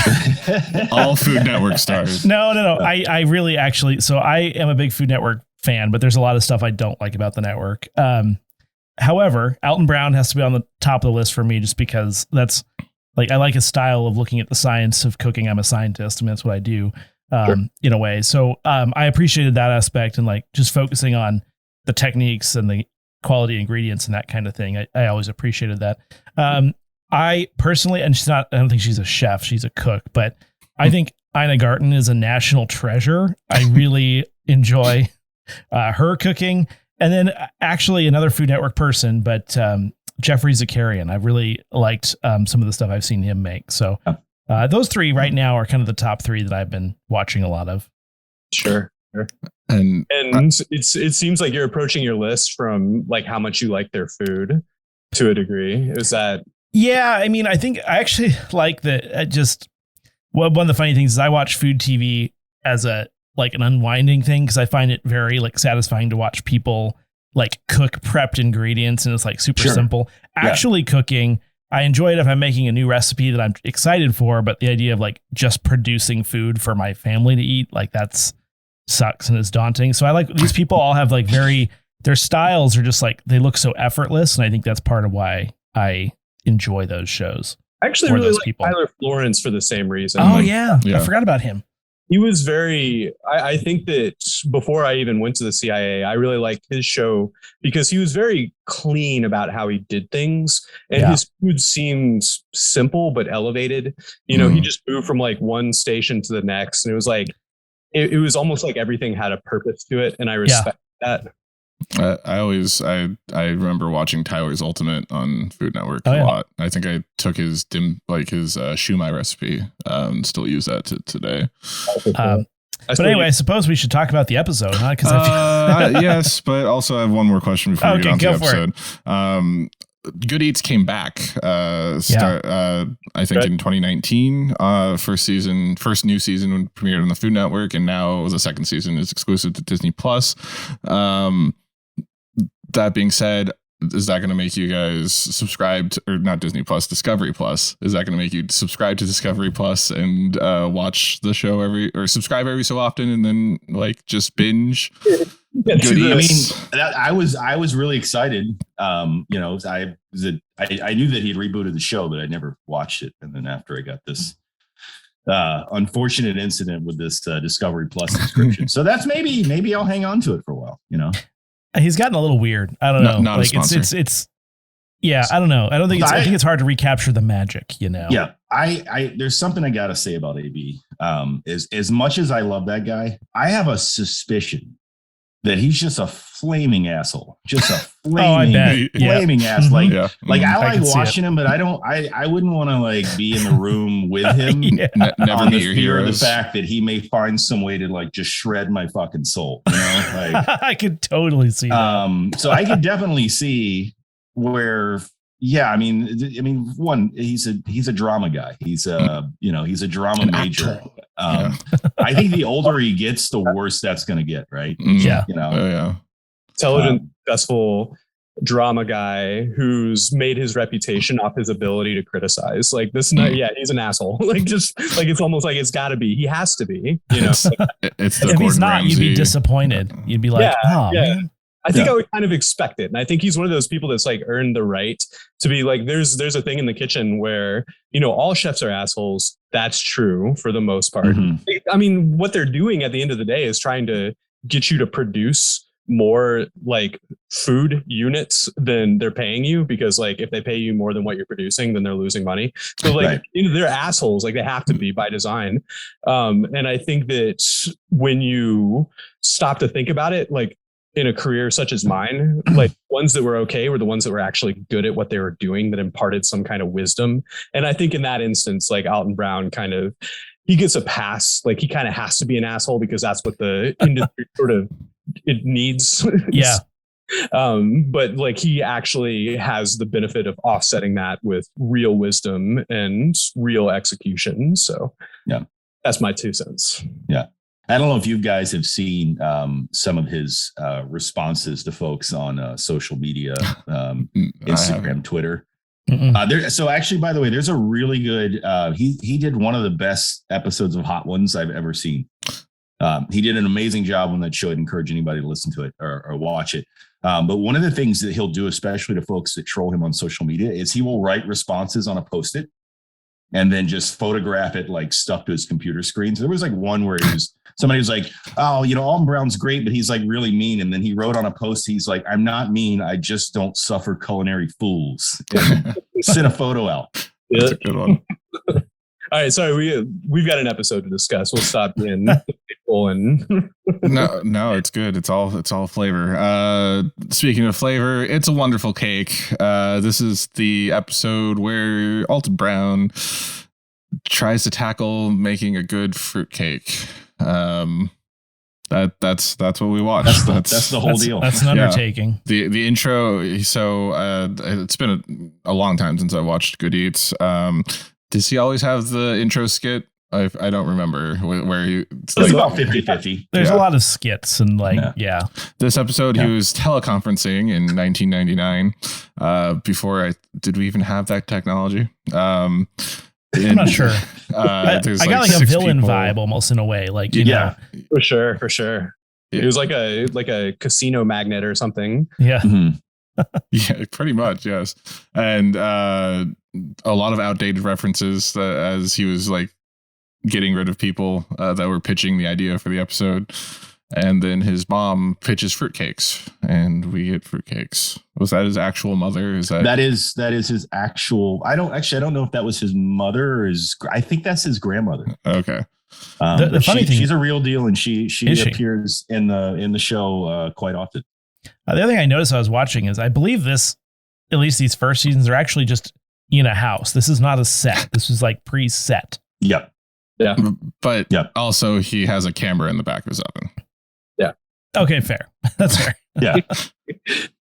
[SPEAKER 4] All Food Network stars.
[SPEAKER 1] No. I really actually, so I am a big Food Network fan, but there's a lot of stuff I don't like about the network. However, Alton Brown has to be on the top of the list for me just because that's like, I like his style of looking at the science of cooking. I'm a scientist. I mean, that's what I do in a way. So I appreciated that aspect and like just focusing on the techniques and the quality ingredients and that kind of thing. I always appreciated that. I personally, and I don't think she's a chef, she's a cook, but I think Ina Garten is a national treasure. I really enjoy her cooking. And then actually another Food Network person, but Jeffrey Zakarian. I've really liked some of the stuff I've seen him make. So those three right now are kind of the top three that I've been watching a lot of.
[SPEAKER 5] Sure. And it seems like you're approaching your list from like how much you like their food to a degree. Is that...
[SPEAKER 1] Yeah, I mean, I think I actually like that. One of the funny things is I watch food TV as an unwinding thing because I find it very like satisfying to watch people like cook prepped ingredients and it's like super simple. Actually cooking I enjoy it if I'm making a new recipe that I'm excited for, but the idea of like just producing food for my family to eat, like that's sucks and is daunting. So I like these people all have like their styles are just like, they look so effortless. And I think that's part of why I enjoy those shows.
[SPEAKER 5] I actually really like Tyler Florence for the same reason.
[SPEAKER 1] Oh, yeah. I forgot about him.
[SPEAKER 5] He was I think that before I even went to the CIA, I really liked his show because he was very clean about how he did things. And his food seemed simple but elevated. You know, he just moved from like one station to the next. And it was like, it was almost like everything had a purpose to it. And I respect that.
[SPEAKER 4] I remember watching Tyler's Ultimate on Food Network a lot. I think I took his shumai recipe and still use that today.
[SPEAKER 1] But anyway, I suppose we should talk about the episode, huh?
[SPEAKER 4] Yes, but also I have one more question before we get on to the episode. Good Eats came back. I think in 2019, first new season when premiered on the Food Network, and now the second season is exclusive to Disney Plus. That being said, is that going to make you guys subscribe to, or not Disney Plus, Discovery Plus? Is that going to make you subscribe to Discovery Plus and watch the show subscribe every so often and then like just binge?
[SPEAKER 2] I was really excited. I knew that he had rebooted the show, but I never watched it. And then after I got this unfortunate incident with this Discovery Plus subscription, so that's maybe I'll hang on to it for a while.
[SPEAKER 1] He's gotten a little weird. I don't know.
[SPEAKER 4] Not
[SPEAKER 1] like
[SPEAKER 4] a sponsor.
[SPEAKER 1] It's I don't know. I think it's hard to recapture the magic,
[SPEAKER 2] Yeah. I there's something I gotta say about AB. As much as I love that guy, I have a suspicion that he's just a flaming asshole. Just a flaming ass. Like I like watching him, but I wouldn't want to like be in the room with him.
[SPEAKER 4] Never
[SPEAKER 2] on
[SPEAKER 4] meet
[SPEAKER 2] the
[SPEAKER 4] your
[SPEAKER 2] fear of
[SPEAKER 4] heroes.
[SPEAKER 2] the fact that he may find some way to like just shred my fucking soul. Like
[SPEAKER 1] I could totally see that.
[SPEAKER 2] So I could definitely see where one, he's a drama guy. He's a drama major. I think the older he gets, the worse that's going to get. Right.
[SPEAKER 5] Intelligent, successful drama guy who's made his reputation off his ability to criticize. Like this night, he's an asshole. Like just like it's almost like it's got to be. He has to be.
[SPEAKER 4] It's
[SPEAKER 1] if he's not, you'd be disappointed. You'd be like, man.
[SPEAKER 5] I think I would kind of expect it. And I think he's one of those people that's like earned the right to be like, there's a thing in the kitchen where, all chefs are assholes. That's true for the most part. Mm-hmm. I mean, what they're doing at the end of the day is trying to get you to produce more like food units than they're paying you, because like if they pay you more than what you're producing, then they're losing money. So like they're assholes. Like they have to be by design. And I think that when you stop to think about it, like, in a career such as mine, like ones that were okay were the ones that were actually good at what they were doing, that imparted some kind of wisdom. And I think in that instance, like Alton Brown he gets a pass. Like he kind of has to be an asshole because that's what the industry it needs.
[SPEAKER 1] Yeah.
[SPEAKER 5] But like he actually has the benefit of offsetting that with real wisdom and real execution. So that's my 2 cents.
[SPEAKER 2] Yeah. I don't know if you guys have seen some of his responses to folks on social media, Instagram, Twitter. So actually, by the way, there's a really good, he did one of the best episodes of Hot Ones I've ever seen. He did an amazing job on that show. I'd encourage anybody to listen to it or watch it. But one of the things that he'll do, especially to folks that troll him on social media, is he will write responses on a Post-it and then just photograph it like stuck to his computer screen. So there was like one where somebody was like, oh, Alton Brown's great, but he's like really mean. And then he wrote on a post, he's like, I'm not mean. I just don't suffer culinary fools. Send a photo out.
[SPEAKER 4] That's a good one.
[SPEAKER 5] All right. Sorry. We've got an episode to discuss. We'll stop being people and
[SPEAKER 4] No, it's good. It's all flavor. Speaking of flavor, it's a wonderful cake. This is the episode where Alton Brown tries to tackle making a good fruit cake. That's what we watched.
[SPEAKER 2] That's the whole deal.
[SPEAKER 1] That's an undertaking.
[SPEAKER 4] The intro. So it's been a long time since I watched Good Eats. Does he always have the intro skit I don't remember where he.
[SPEAKER 2] It's like, about 50-50.
[SPEAKER 1] There's a lot of skits and
[SPEAKER 4] This episode, he was teleconferencing in 1999. Before did we even have that technology?
[SPEAKER 1] I'm not sure. I got like a villain vibe almost in a way. Like, you know.
[SPEAKER 5] For sure.
[SPEAKER 4] Yeah.
[SPEAKER 5] It was like a casino magnet or something.
[SPEAKER 1] Yeah.
[SPEAKER 2] Mm-hmm.
[SPEAKER 4] Yeah, pretty much, yes. And a lot of outdated references as he was like getting rid of people that were pitching the idea for the episode. And then his mom pitches fruitcakes, and we get fruitcakes. Was that his actual mother? That
[SPEAKER 2] is his actual? I don't know if that was his mother or I think that's his grandmother.
[SPEAKER 4] Okay.
[SPEAKER 2] The funny thing, she's a real deal, and she appears in the show quite often.
[SPEAKER 1] The other thing I noticed I was watching is I believe at least these first seasons are actually just in a house. This is not a set. This is like pre-set.
[SPEAKER 2] Yep.
[SPEAKER 5] Yeah.
[SPEAKER 4] But also he has a camera in the back of his oven.
[SPEAKER 5] Yeah.
[SPEAKER 1] Okay, fair. That's fair.
[SPEAKER 2] Yeah.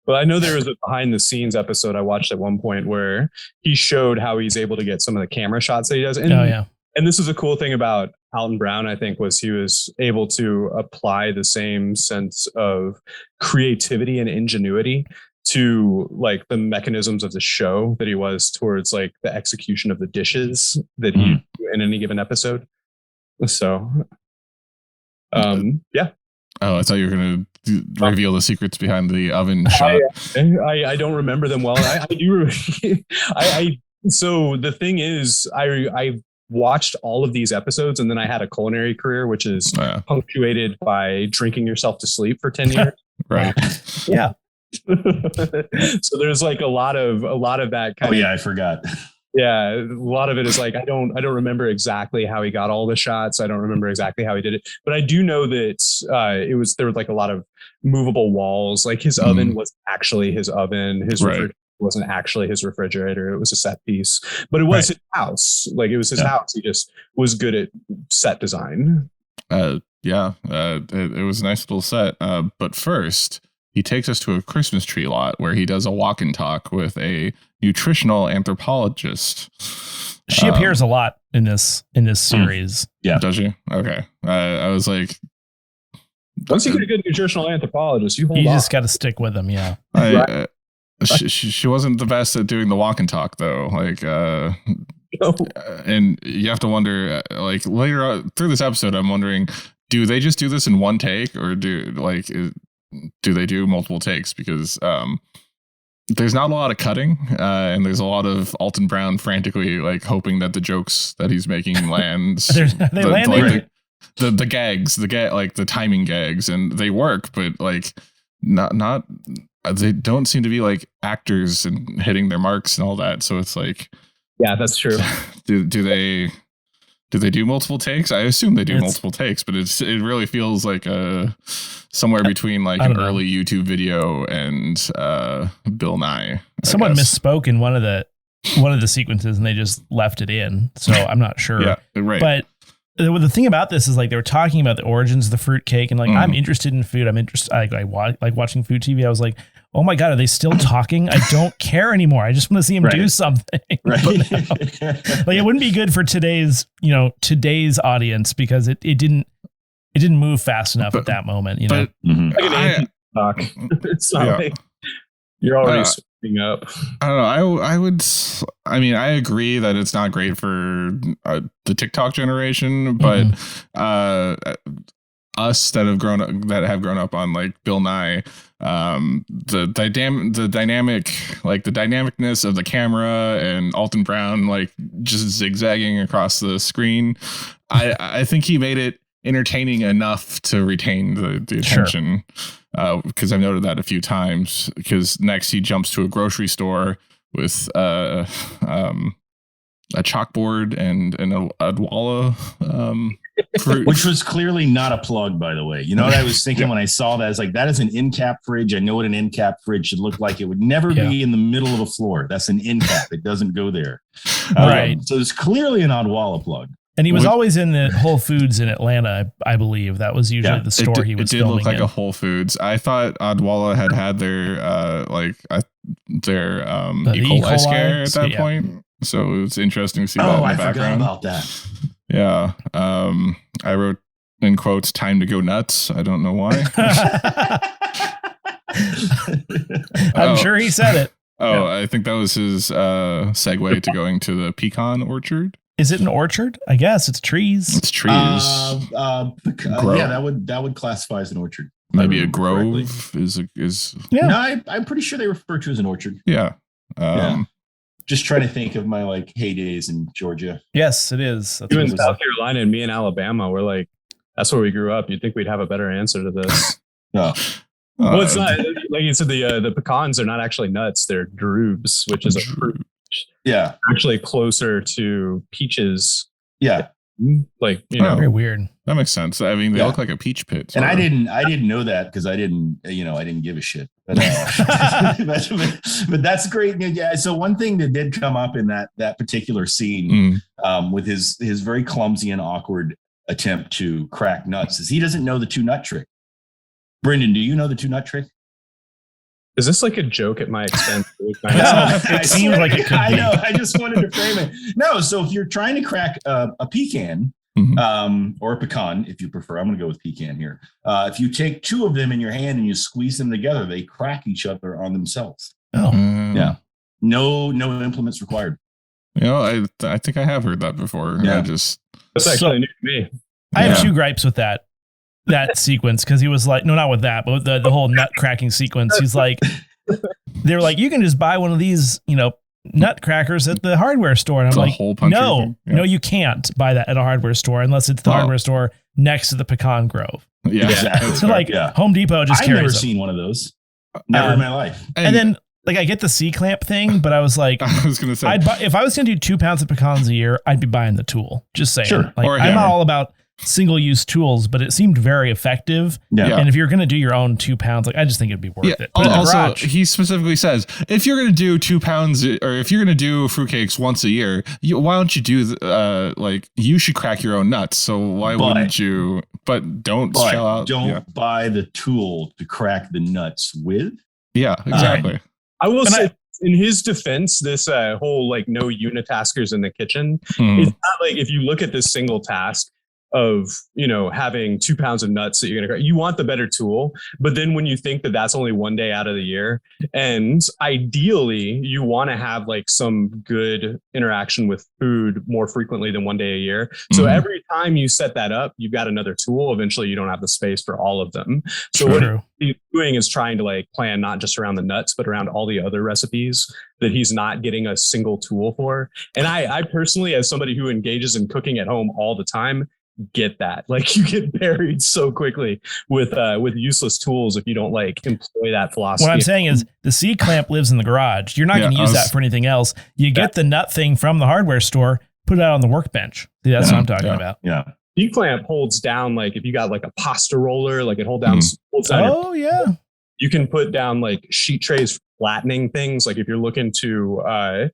[SPEAKER 5] Well, I know there was a behind the scenes episode I watched at one point where he showed how he's able to get some of the camera shots that he does. And, and this is a cool thing about Alton Brown, I think, was he was able to apply the same sense of creativity and ingenuity to like the mechanisms of the show that he was towards like the execution of the dishes that he do in any given episode. So, yeah. Oh,
[SPEAKER 4] I thought you were going to reveal the secrets behind the oven shot.
[SPEAKER 5] I don't remember them well. I do. So the thing is, I watched all of these episodes, and then I had a culinary career, which is punctuated by drinking yourself to sleep for 10 years.
[SPEAKER 4] Right.
[SPEAKER 1] Yeah.
[SPEAKER 5] So there's like a lot of that kind of.
[SPEAKER 2] Oh yeah, I forgot.
[SPEAKER 5] Yeah, a lot of it is like I don't remember exactly how he got all the shots. I don't remember exactly how he did it, but I do know that there were like a lot of movable walls. Like his oven was actually his oven. His refrigerator wasn't actually his refrigerator. It was a set piece, but it was his house. Like it was his house. He just was good at set design.
[SPEAKER 4] It was a nice little set. But first, he takes us to a Christmas tree lot where he does a walk and talk with a nutritional anthropologist.
[SPEAKER 1] She appears a lot in this series.
[SPEAKER 2] Yeah.
[SPEAKER 4] Does she? Okay. I was like,
[SPEAKER 5] once you get a good nutritional anthropologist, you
[SPEAKER 1] just got to stick with them. Yeah.
[SPEAKER 4] She wasn't the best at doing the walk and talk though. Like, and you have to wonder, like later on through this episode, I'm wondering, do they just do this in one take, or do they do multiple takes? Because there's not a lot of cutting, and there's a lot of Alton Brown frantically like hoping that the jokes that he's making lands.
[SPEAKER 1] They land
[SPEAKER 4] the gags, like the timing gags, and they work, but like not they don't seem to be like actors and hitting their marks and all that. So it's like,
[SPEAKER 5] yeah, that's true.
[SPEAKER 4] Do they do multiple takes? I assume they do multiple takes, but it really feels like somewhere between like an early YouTube video and Bill Nye.
[SPEAKER 1] Someone misspoke in one of the sequences and they just left it in. So I'm not sure.
[SPEAKER 4] Yeah, right.
[SPEAKER 1] But the thing about this is like they were talking about the origins of the fruit cake, and like I'm interested in food. I'm interested. I like watching food TV. I was like, oh my God, are they still talking? I don't care anymore. I just want to see him do something.
[SPEAKER 2] Right.
[SPEAKER 1] Like it wouldn't be good for today's audience because it didn't move fast enough at that moment.
[SPEAKER 5] Like an talk. It's not like you're already sweeping up.
[SPEAKER 4] I don't know. I agree that it's not great for the TikTok generation, but us that have grown up on like Bill Nye, the dynamicness of the camera and Alton Brown like just zigzagging across the screen. I think he made it entertaining enough to retain the attention. Because I've noted that a few times. Because next he jumps to a grocery store with a chalkboard and a Adwala fruit.
[SPEAKER 2] Which was clearly not a plug, by the way. You know what I was thinking when I saw that? I was like, that is an end cap fridge. I know what an end cap fridge should look like. It would never be in the middle of a floor. That's an end cap. It doesn't go there.
[SPEAKER 1] Right.
[SPEAKER 2] So it's clearly an Adwala plug.
[SPEAKER 1] And he was always in the Whole Foods in Atlanta, I believe. That was usually the store he was filming.
[SPEAKER 4] It did look like a Whole Foods. I thought Adwala had their E. coli scare at that point. So it was interesting to see that in the background.
[SPEAKER 2] I forgot about that.
[SPEAKER 4] Yeah. I wrote in quotes, "Time to go nuts." I don't know why.
[SPEAKER 1] I'm sure he said it.
[SPEAKER 4] Oh, yeah. I think that was his segue to going to the pecan orchard.
[SPEAKER 1] Is it an orchard? I guess it's trees.
[SPEAKER 4] It's trees.
[SPEAKER 2] Yeah, that would classify as an orchard.
[SPEAKER 4] Maybe a grove is.
[SPEAKER 1] Yeah.
[SPEAKER 2] No, I'm pretty sure they refer to as an orchard.
[SPEAKER 4] Yeah.
[SPEAKER 2] Just trying to think of my heydays in Georgia.
[SPEAKER 1] Yes, it is.
[SPEAKER 5] That's in South Carolina and me in Alabama, we're like, that's where we grew up. You'd think we'd have a better answer to this.
[SPEAKER 2] No.
[SPEAKER 5] Well, it's not like you said. The pecans are not actually nuts; they're drubes, which is a fruit.
[SPEAKER 2] Yeah,
[SPEAKER 5] actually closer to peaches.
[SPEAKER 2] Yeah,
[SPEAKER 1] very weird.
[SPEAKER 4] That makes sense. I mean, they look like a peach pit.
[SPEAKER 2] And I didn't know that because I didn't give a shit. But, but that's great. Yeah. So one thing that did come up in that particular scene with his very clumsy and awkward attempt to crack nuts is he doesn't know the 2-nut trick. Brendan, do you know the 2-nut trick?
[SPEAKER 5] Is this like a joke at my expense?
[SPEAKER 1] It seems like it could be.
[SPEAKER 2] I know. I just wanted to frame it. No, so if you're trying to crack a pecan or a pecan, if you prefer, I'm going to go with pecan here. If you take 2 of them in your hand and you squeeze them together, they crack each other on themselves.
[SPEAKER 1] Oh,
[SPEAKER 2] yeah. No implements required.
[SPEAKER 4] I think I have heard that before.
[SPEAKER 2] Yeah.
[SPEAKER 5] That's actually new to me.
[SPEAKER 1] I have 2 gripes with that sequence because he was like, no, not with that, but the whole nut cracking sequence. He's like, they're like, you can just buy one of these, nut crackers at the hardware store. And I'm like, no, you can't buy that at a hardware store unless it's the hardware store next to the pecan grove.
[SPEAKER 4] Yeah, exactly.
[SPEAKER 1] So Home Depot just carries.
[SPEAKER 2] I've never seen one of those. Never in my life.
[SPEAKER 1] And then I get the C-clamp thing, but I was like,
[SPEAKER 4] I was going to say,
[SPEAKER 1] if I was going to do 2 pounds of pecans a year, I'd be buying the tool. Just saying.
[SPEAKER 2] Sure.
[SPEAKER 1] I'm not all about single-use tools, but it seemed very effective.
[SPEAKER 2] Yeah.
[SPEAKER 1] And if you're going to do your own 2 pounds, I just think it'd be worth it.
[SPEAKER 4] Also, he specifically says, if you're going to do 2 pounds, or if you're going to do fruitcakes once a year, why don't you do, you should crack your own nuts. So why wouldn't you? But don't shell out.
[SPEAKER 2] Don't buy the tool to crack the nuts with.
[SPEAKER 4] Yeah, exactly.
[SPEAKER 5] I will say, in his defense, this whole no unitaskers in the kitchen, it's not like if you look at this single task of having 2 pounds of nuts that you're gonna crack, you want the better tool. But then when you think that that's only one day out of the year, and ideally you want to have some good interaction with food more frequently than one day a year. So every time you set that up, you've got another tool. Eventually you don't have the space for all of them. So what he's doing is trying to plan not just around the nuts, but around all the other recipes that he's not getting a single tool for. And I personally, as somebody who engages in cooking at home all the time, get that. You get buried so quickly with useless tools if you don't employ that philosophy.
[SPEAKER 1] What I'm saying is the C-clamp lives in the garage. You're not going to use that for anything else. You get the nut thing from the hardware store, put it out on the workbench. See, that's what I'm talking about.
[SPEAKER 2] Yeah.
[SPEAKER 5] C-clamp holds down if you got a pasta roller, it holds down. You can put down sheet trays for flattening things. If you're looking to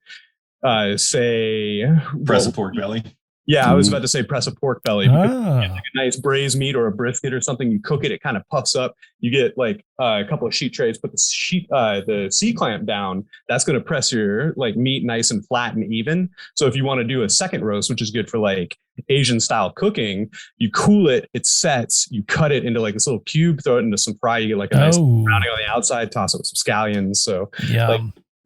[SPEAKER 5] say
[SPEAKER 2] press a pork belly.
[SPEAKER 5] Yeah, I was about to say press a pork belly. You get a nice braised meat or a brisket or something. You cook it, it kind of puffs up. You get a couple of sheet trays, put the C-clamp down. That's going to press your meat nice and flat and even. So if you want to do a second roast, which is good for Asian style cooking, you cool it, it sets, you cut it into this little cube, throw it into some fry. You get a nice browning on the outside, toss it with some scallions. So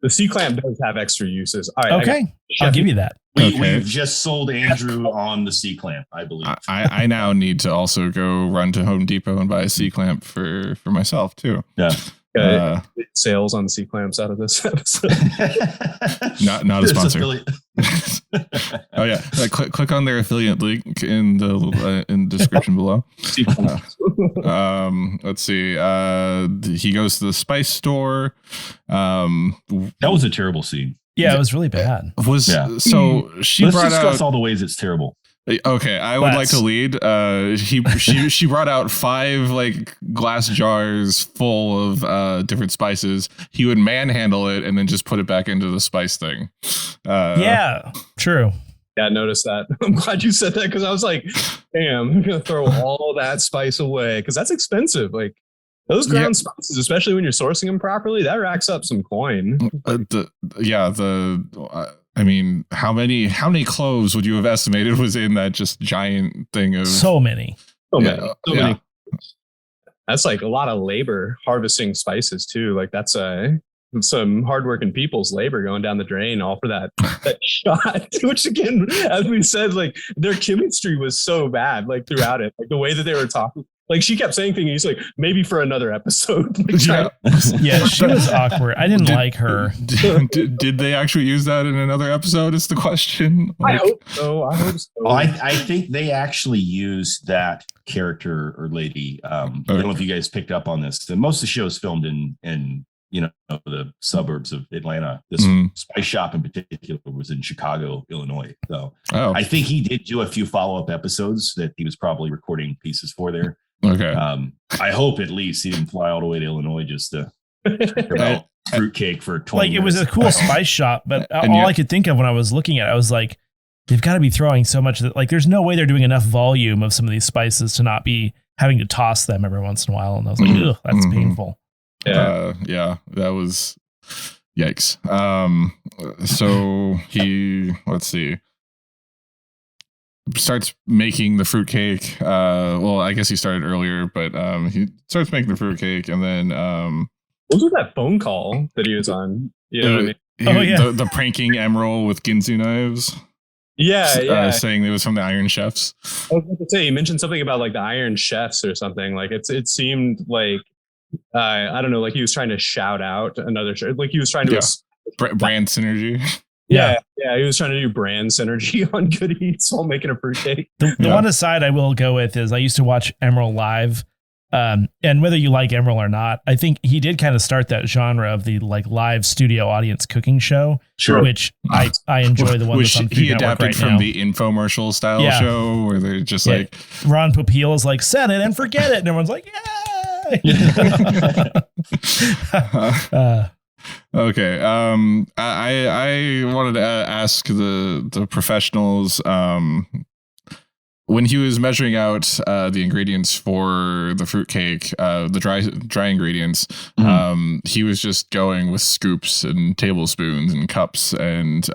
[SPEAKER 5] the C-clamp does have extra uses. All right,
[SPEAKER 1] okay, I'll give you that.
[SPEAKER 2] We've just sold Andrew on the C-clamp, I believe.
[SPEAKER 4] I now need to also go run to Home Depot and buy a C-clamp for myself too.
[SPEAKER 2] Yeah.
[SPEAKER 5] Sales on C-clamps out of this episode.
[SPEAKER 4] not a sponsor. Oh yeah, click on their affiliate link in the description below. Let's see. He goes to the spice store.
[SPEAKER 2] That was a terrible scene.
[SPEAKER 1] Yeah, it was really bad.
[SPEAKER 4] So she
[SPEAKER 2] Let's
[SPEAKER 4] brought
[SPEAKER 2] discuss
[SPEAKER 4] out
[SPEAKER 2] all the ways it's terrible.
[SPEAKER 4] Okay, I would like to lead. She brought out 5 glass jars full of different spices. He would manhandle it and then just put it back into the spice thing.
[SPEAKER 1] Yeah, true.
[SPEAKER 5] Yeah, I noticed that. I'm glad you said that because I was like, damn, I'm gonna throw all that spice away because that's expensive. Those ground spices, especially when you're sourcing them properly, that racks up some coin.
[SPEAKER 4] I mean, how many cloves would you have estimated was in that just giant thing of
[SPEAKER 1] So many.
[SPEAKER 5] So many. That's like a lot of labor harvesting spices too. Like that's some hardworking people's labor going down the drain, all for that shot. Which again, as we said, like their chemistry was so bad, like throughout it, like the way that they were talking. Like she kept saying things. He's like, maybe for another episode.
[SPEAKER 1] Yeah, she was awkward. I didn't like her.
[SPEAKER 4] Did they actually use that in another episode? Is the question.
[SPEAKER 5] Like, I hope so.
[SPEAKER 2] I think they actually used that character or lady. I don't know if you guys picked up on this. Most of the show is filmed in the suburbs of Atlanta. This spice shop in particular was in Chicago, Illinois. So I think he did do a few follow-up episodes that he was probably recording pieces for there.
[SPEAKER 4] Okay.
[SPEAKER 2] I hope at least he didn't fly all the way to Illinois just to about fruitcake for 20
[SPEAKER 1] minutes. It was a cool spice shop, but all I could think of when I was looking at it, I was like, they've got to be throwing so much that, like, there's no way they're doing enough volume of some of these spices to not be having to toss them every once in a while. And I was like, ugh, that's painful.
[SPEAKER 4] Yeah, that was yikes. So let's see, starts making the fruitcake. Well, I guess he started earlier, but he starts making the fruitcake, and then
[SPEAKER 5] what was that phone call that he was on? You know what I
[SPEAKER 4] mean? The pranking Emerald with Ginsu knives. Saying it was from the Iron Chefs.
[SPEAKER 5] I was going to say, you mentioned something about like the Iron Chefs or something. Like it seemed like I don't know, like he was trying to shout out another show, like he was trying to
[SPEAKER 4] brand synergy.
[SPEAKER 5] Yeah, he was trying to do brand synergy on Good Eats while making a fruitcake.
[SPEAKER 1] The one aside I will go with is I used to watch Emerald live, and whether you like Emerald or not, I think he did kind of start that genre of the like live studio audience cooking show, which I enjoy. The one
[SPEAKER 4] which
[SPEAKER 1] that's on Food
[SPEAKER 4] he
[SPEAKER 1] Network
[SPEAKER 4] adapted
[SPEAKER 1] right
[SPEAKER 4] from
[SPEAKER 1] now.
[SPEAKER 4] the infomercial style show where they're just like
[SPEAKER 1] Ron Popeil is like, set it and forget it, and everyone's like, yeah.
[SPEAKER 4] Okay. I wanted to ask the professionals when he was measuring out the ingredients for the fruitcake, the dry ingredients. He was just going with scoops and tablespoons and cups, and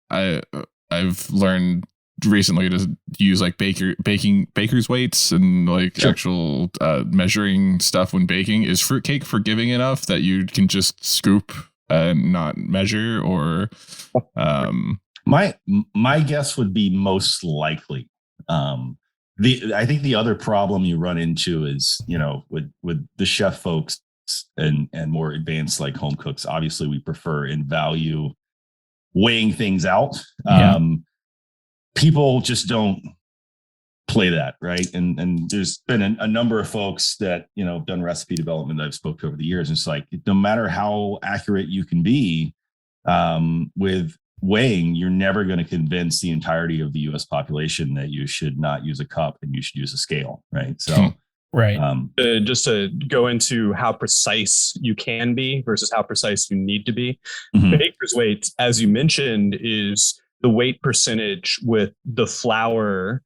[SPEAKER 4] I've learned recently to use like baker's weights and like actual measuring stuff when baking. Is fruitcake forgiving enough that you can just scoop and not measure? Or
[SPEAKER 2] my guess would be most likely. I think the other problem you run into is, with the chef folks and more advanced like home cooks, obviously we prefer and value weighing things out. People just don't play that, right? And there's been a number of folks that, have done recipe development that I've spoke to over the years. And it's like, no matter how accurate you can be with weighing, you're never going to convince the entirety of the US population that you should not use a cup and you should use a scale, right? So,
[SPEAKER 1] right.
[SPEAKER 5] Just to go into how precise you can be versus how precise you need to be. Baker's weight, as you mentioned, is the weight percentage with the flour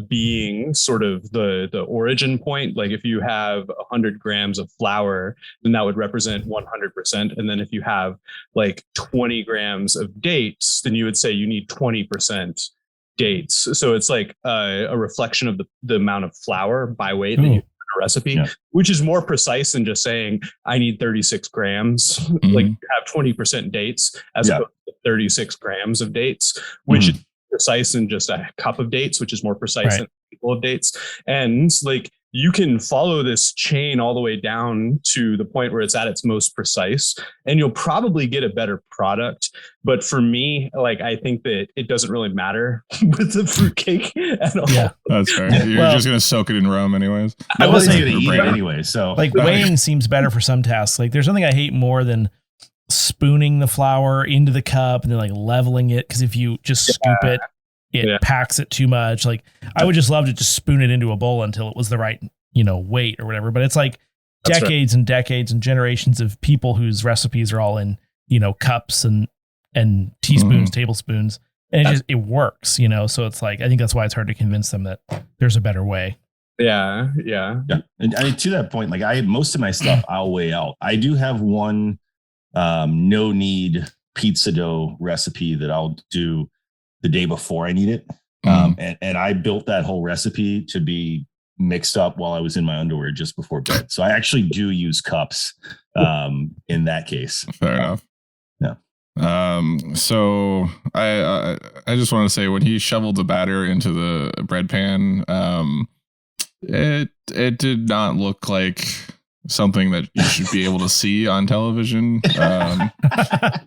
[SPEAKER 5] being sort of the origin point. Like if you have 100 grams of flour, then that would represent 100%. And then if you have like 20 grams of dates, then you would say you need 20% dates. So it's like a reflection of the amount of flour by weight that you put in a recipe, which is more precise than just saying I need 36 grams. Like you have 20% dates as opposed to 36 grams of dates, which is precise than just a cup of dates, which is more precise than a couple of dates. And like you can follow this chain all the way down to the point where it's at its most precise, and you'll probably get a better product. But for me, like I think that it doesn't really matter with the fruitcake at all.
[SPEAKER 4] Yeah, that's fair. You're just gonna soak it in rum anyways.
[SPEAKER 1] I was going to
[SPEAKER 2] eat it anyway. So
[SPEAKER 1] like weighing seems better for some tasks. Like there's something I hate more than spooning the flour into the cup and then like leveling it, because if you just scoop it packs it too much. Like I would just love to just spoon it into a bowl until it was the right weight or whatever, but it's like decades and decades and generations of people whose recipes are all in cups and teaspoons, tablespoons, and it works, so it's like I think that's why it's hard to convince them that there's a better way.
[SPEAKER 5] Yeah.
[SPEAKER 2] And to that point, like most of my stuff I'll weigh out. I do have one no need pizza dough recipe that I'll do the day before I need it. And I built that whole recipe to be mixed up while I was in my underwear just before bed. So I actually do use cups in that case.
[SPEAKER 4] Fair enough.
[SPEAKER 2] Yeah.
[SPEAKER 4] So I just want to say, when he shoveled the batter into the bread pan, it did not look like something that you should be able to see on television.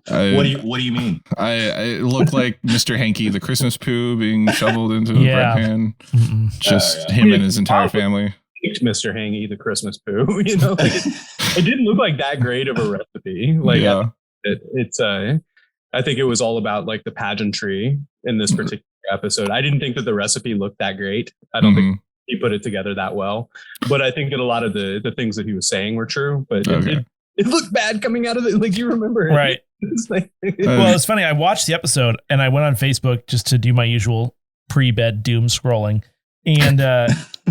[SPEAKER 2] What do you mean?
[SPEAKER 4] It looked like Mr. Hanky the Christmas poo being shoveled into the bread pan. Just him and his entire family.
[SPEAKER 5] Mr. Hanky the Christmas poo. You know, like it didn't look like that great of a recipe. Like it's I think it was all about like the pageantry in this particular episode. I didn't think that the recipe looked that great. I don't think he put it together that well, but I think that a lot of the things that he was saying were true, but it looked bad coming out of it. Like, you remember,
[SPEAKER 1] right? Well, it's funny. I watched the episode and I went on Facebook just to do my usual pre-bed doom scrolling, and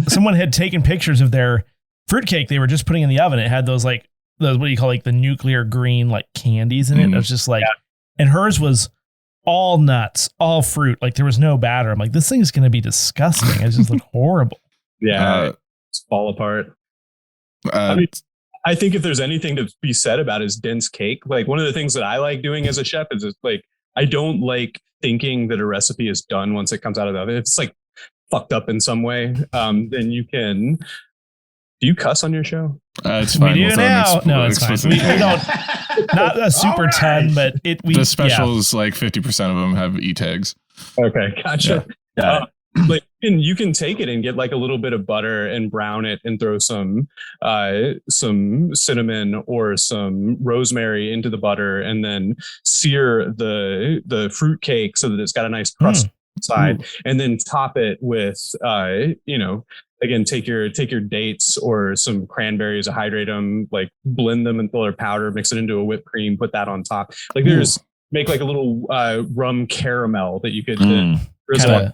[SPEAKER 1] someone had taken pictures of their fruitcake they were just putting in the oven. It had those like those, what do you call, like the nuclear green like candies in it. It was just like, and hers was all nuts, all fruit. Like there was no batter. I'm like, this thing is going to be disgusting. It just looked horrible.
[SPEAKER 5] Yeah, it's fall apart. I mean, I think if there's anything to be said about his dense cake, like one of the things that I like doing as a chef is like, I don't like thinking that a recipe is done once it comes out of the oven. If it's like fucked up in some way, then you can. Do you cuss on your show?
[SPEAKER 4] It's fine.
[SPEAKER 1] We do now. No, it's fine. We don't. Not a super ton, but the
[SPEAKER 4] specials, like 50% of them have e-tags.
[SPEAKER 5] Okay, gotcha. Yeah. Like you can take it and get like a little bit of butter and brown it and throw some cinnamon or some rosemary into the butter, and then sear the fruit cake so that it's got a nice crust inside, and then top it with again, take your dates or some cranberries, hydrate them, like blend them until they're powder, mix it into a whipped cream, put that on top. Like make like a little rum caramel that you could drizzle on.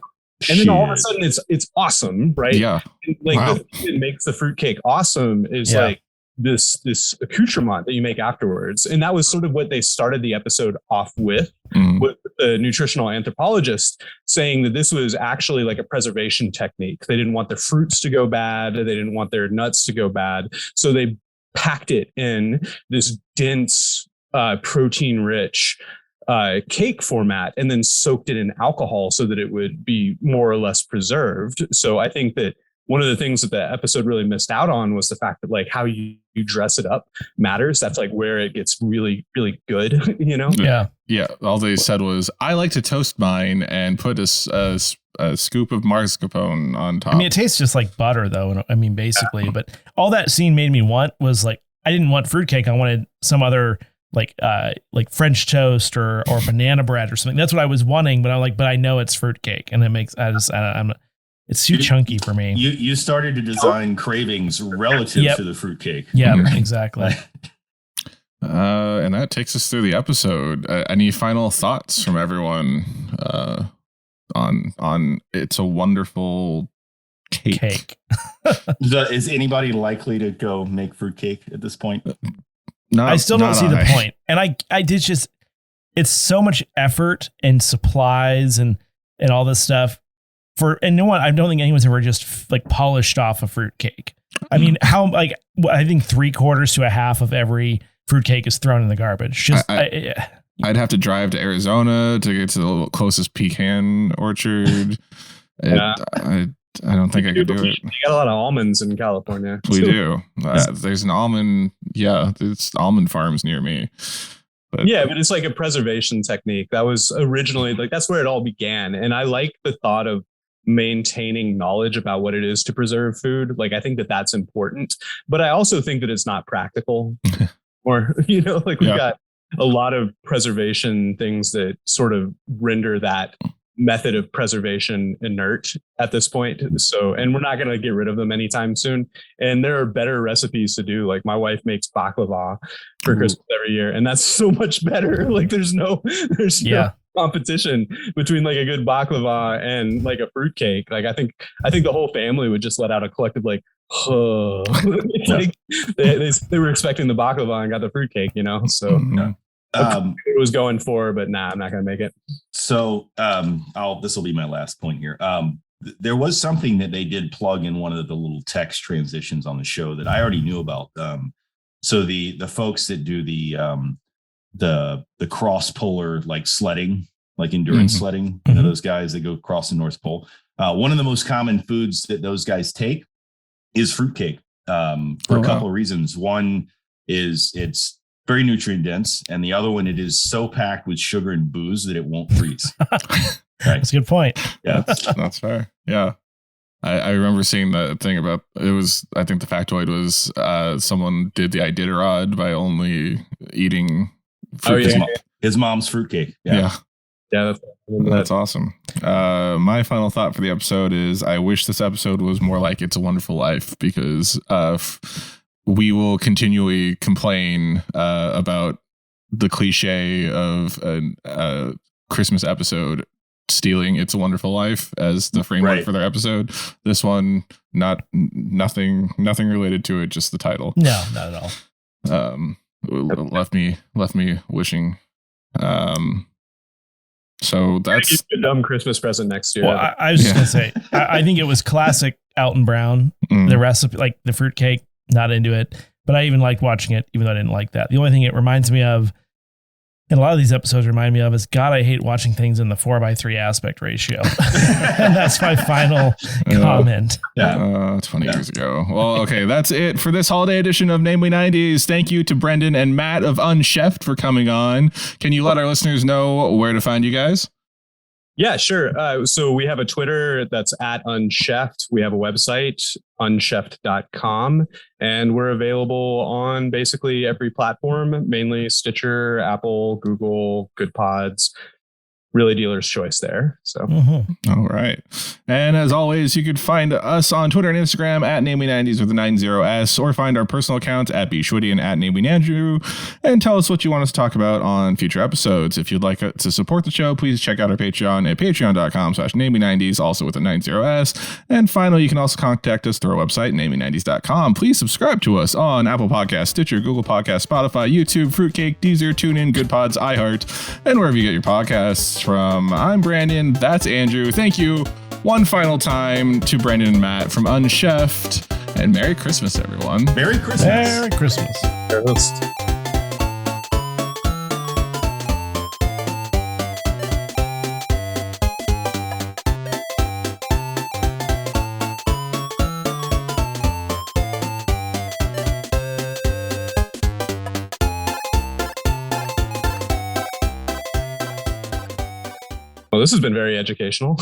[SPEAKER 5] And then all of a sudden it's awesome, right?
[SPEAKER 4] Yeah.
[SPEAKER 5] And like the thing that makes the fruitcake awesome is like this accoutrement that you make afterwards. And that was sort of what they started the episode off with the nutritional anthropologist saying that this was actually like a preservation technique. They didn't want the fruits to go bad. They didn't want their nuts to go bad. So they packed it in this dense, protein rich cake format and then soaked it in alcohol so that it would be more or less preserved. So I think that one of the things that the episode really missed out on was the fact that like how you dress it up matters. That's like where it gets really, really good, you know?
[SPEAKER 1] Yeah.
[SPEAKER 4] Yeah. All they said was, I like to toast mine and put a scoop of mascarpone on top.
[SPEAKER 1] I mean, it tastes just like butter though. I mean, basically, but all that scene made me want was like, I didn't want fruitcake. I wanted some other like French toast or banana bread or something. That's what I was wanting, but I'm like, but I know it's fruitcake, and it makes it's too chunky for me.
[SPEAKER 2] You started to design cravings relative to the fruitcake.
[SPEAKER 1] Yeah, exactly.
[SPEAKER 4] And that takes us through the episode. Any final thoughts from everyone on It's a Wonderful Cake?
[SPEAKER 2] Is anybody likely to go make fruitcake at this point?
[SPEAKER 1] I still don't see the point. And I did just, it's so much effort and supplies and all this stuff and no one, I don't think anyone's ever just like polished off a fruitcake. I mean, I think 3/4 to a half of every fruitcake is thrown in the garbage. Just
[SPEAKER 4] I'd have to drive to Arizona to get to the closest pecan orchard. I don't think I could do it.
[SPEAKER 5] You got a lot of almonds in California.
[SPEAKER 4] We do. There's an almond. Yeah, there's almond farms near me. But
[SPEAKER 5] it's like a preservation technique. That was originally like, that's where it all began. And I like the thought of maintaining knowledge about what it is to preserve food. Like, I think that that's important, but I also think that it's not practical or, we've got a lot of preservation things that sort of render that method of preservation inert at this point. So, and we're not going to get rid of them anytime soon. And there are better recipes to do. Like my wife makes baklava for Christmas every year, and that's so much better. Like there's no competition between like a good baklava and like a fruitcake. Like I think the whole family would just let out a collective like, it's like they were expecting the baklava and got the fruitcake, So It was going for, but nah, I'm not going to make it.
[SPEAKER 2] So this will be my last point here. There was something that they did plug in one of the little text transitions on the show that I already knew about. So the folks that do the cross polar like sledding, like endurance sledding, you know, those guys that go across the North Pole. One of the most common foods that those guys take is fruitcake for a couple of reasons. One is it's very nutrient dense, and the other one, it is so packed with sugar and booze that it won't freeze. Right.
[SPEAKER 1] That's a good point.
[SPEAKER 2] Yeah,
[SPEAKER 4] that's fair. Yeah. I remember seeing that thing about it was, I think the factoid was someone did the Iditarod by only eating fruit.
[SPEAKER 2] His mom's fruitcake. Yeah.
[SPEAKER 4] That's awesome. My final thought for the episode is I wish this episode was more like It's a Wonderful Life, because we will continually complain about the cliche of a Christmas episode stealing It's a Wonderful Life as the framework for their episode. This one, nothing related to it, just the title.
[SPEAKER 1] No, not at all.
[SPEAKER 4] Left me wishing. So that's
[SPEAKER 5] a dumb Christmas present next year.
[SPEAKER 1] Well, I was just gonna say, I think it was classic Alton Brown. The recipe, like the fruitcake, not into it, but I even liked watching it, even though I didn't like that. The only thing it reminds me of, and a lot of these episodes remind me of, is God, I hate watching things in the 4:3 aspect ratio. And that's my final comment.
[SPEAKER 4] 20 years ago. Well, okay, that's it for this holiday edition of Namely 90s. Thank you to Brendan and Matt of Unchefed for coming on. Can you let our listeners know where to find you guys?
[SPEAKER 5] Yeah, sure. So we have a Twitter that's @Unchefed. We have a website, unchefed.com, and we're available on basically every platform, mainly Stitcher, Apple, Google, Good Pods. Really dealer's choice there. So,
[SPEAKER 4] All right. And as always, you could find us on Twitter and Instagram @Namely90s with the 90s, or find our personal accounts @BSchwitty and @NamelyAndrew, and tell us what you want us to talk about on future episodes. If you'd like to support the show, please check out our Patreon at patreon.com/Namely90s, also with the 90s. And finally, you can also contact us through our website, Namely90s.com. Please subscribe to us on Apple Podcasts, Stitcher, Google Podcasts, Spotify, YouTube, Fruitcake, Deezer, TuneIn, Good Pods, iHeart, and wherever you get your podcasts from. I'm Brandon. That's Andrew. Thank you one final time to Brendan and Matt from Unchefed. And Merry Christmas, everyone.
[SPEAKER 2] Merry Christmas.
[SPEAKER 1] Merry Christmas.
[SPEAKER 5] Well, this has been very educational.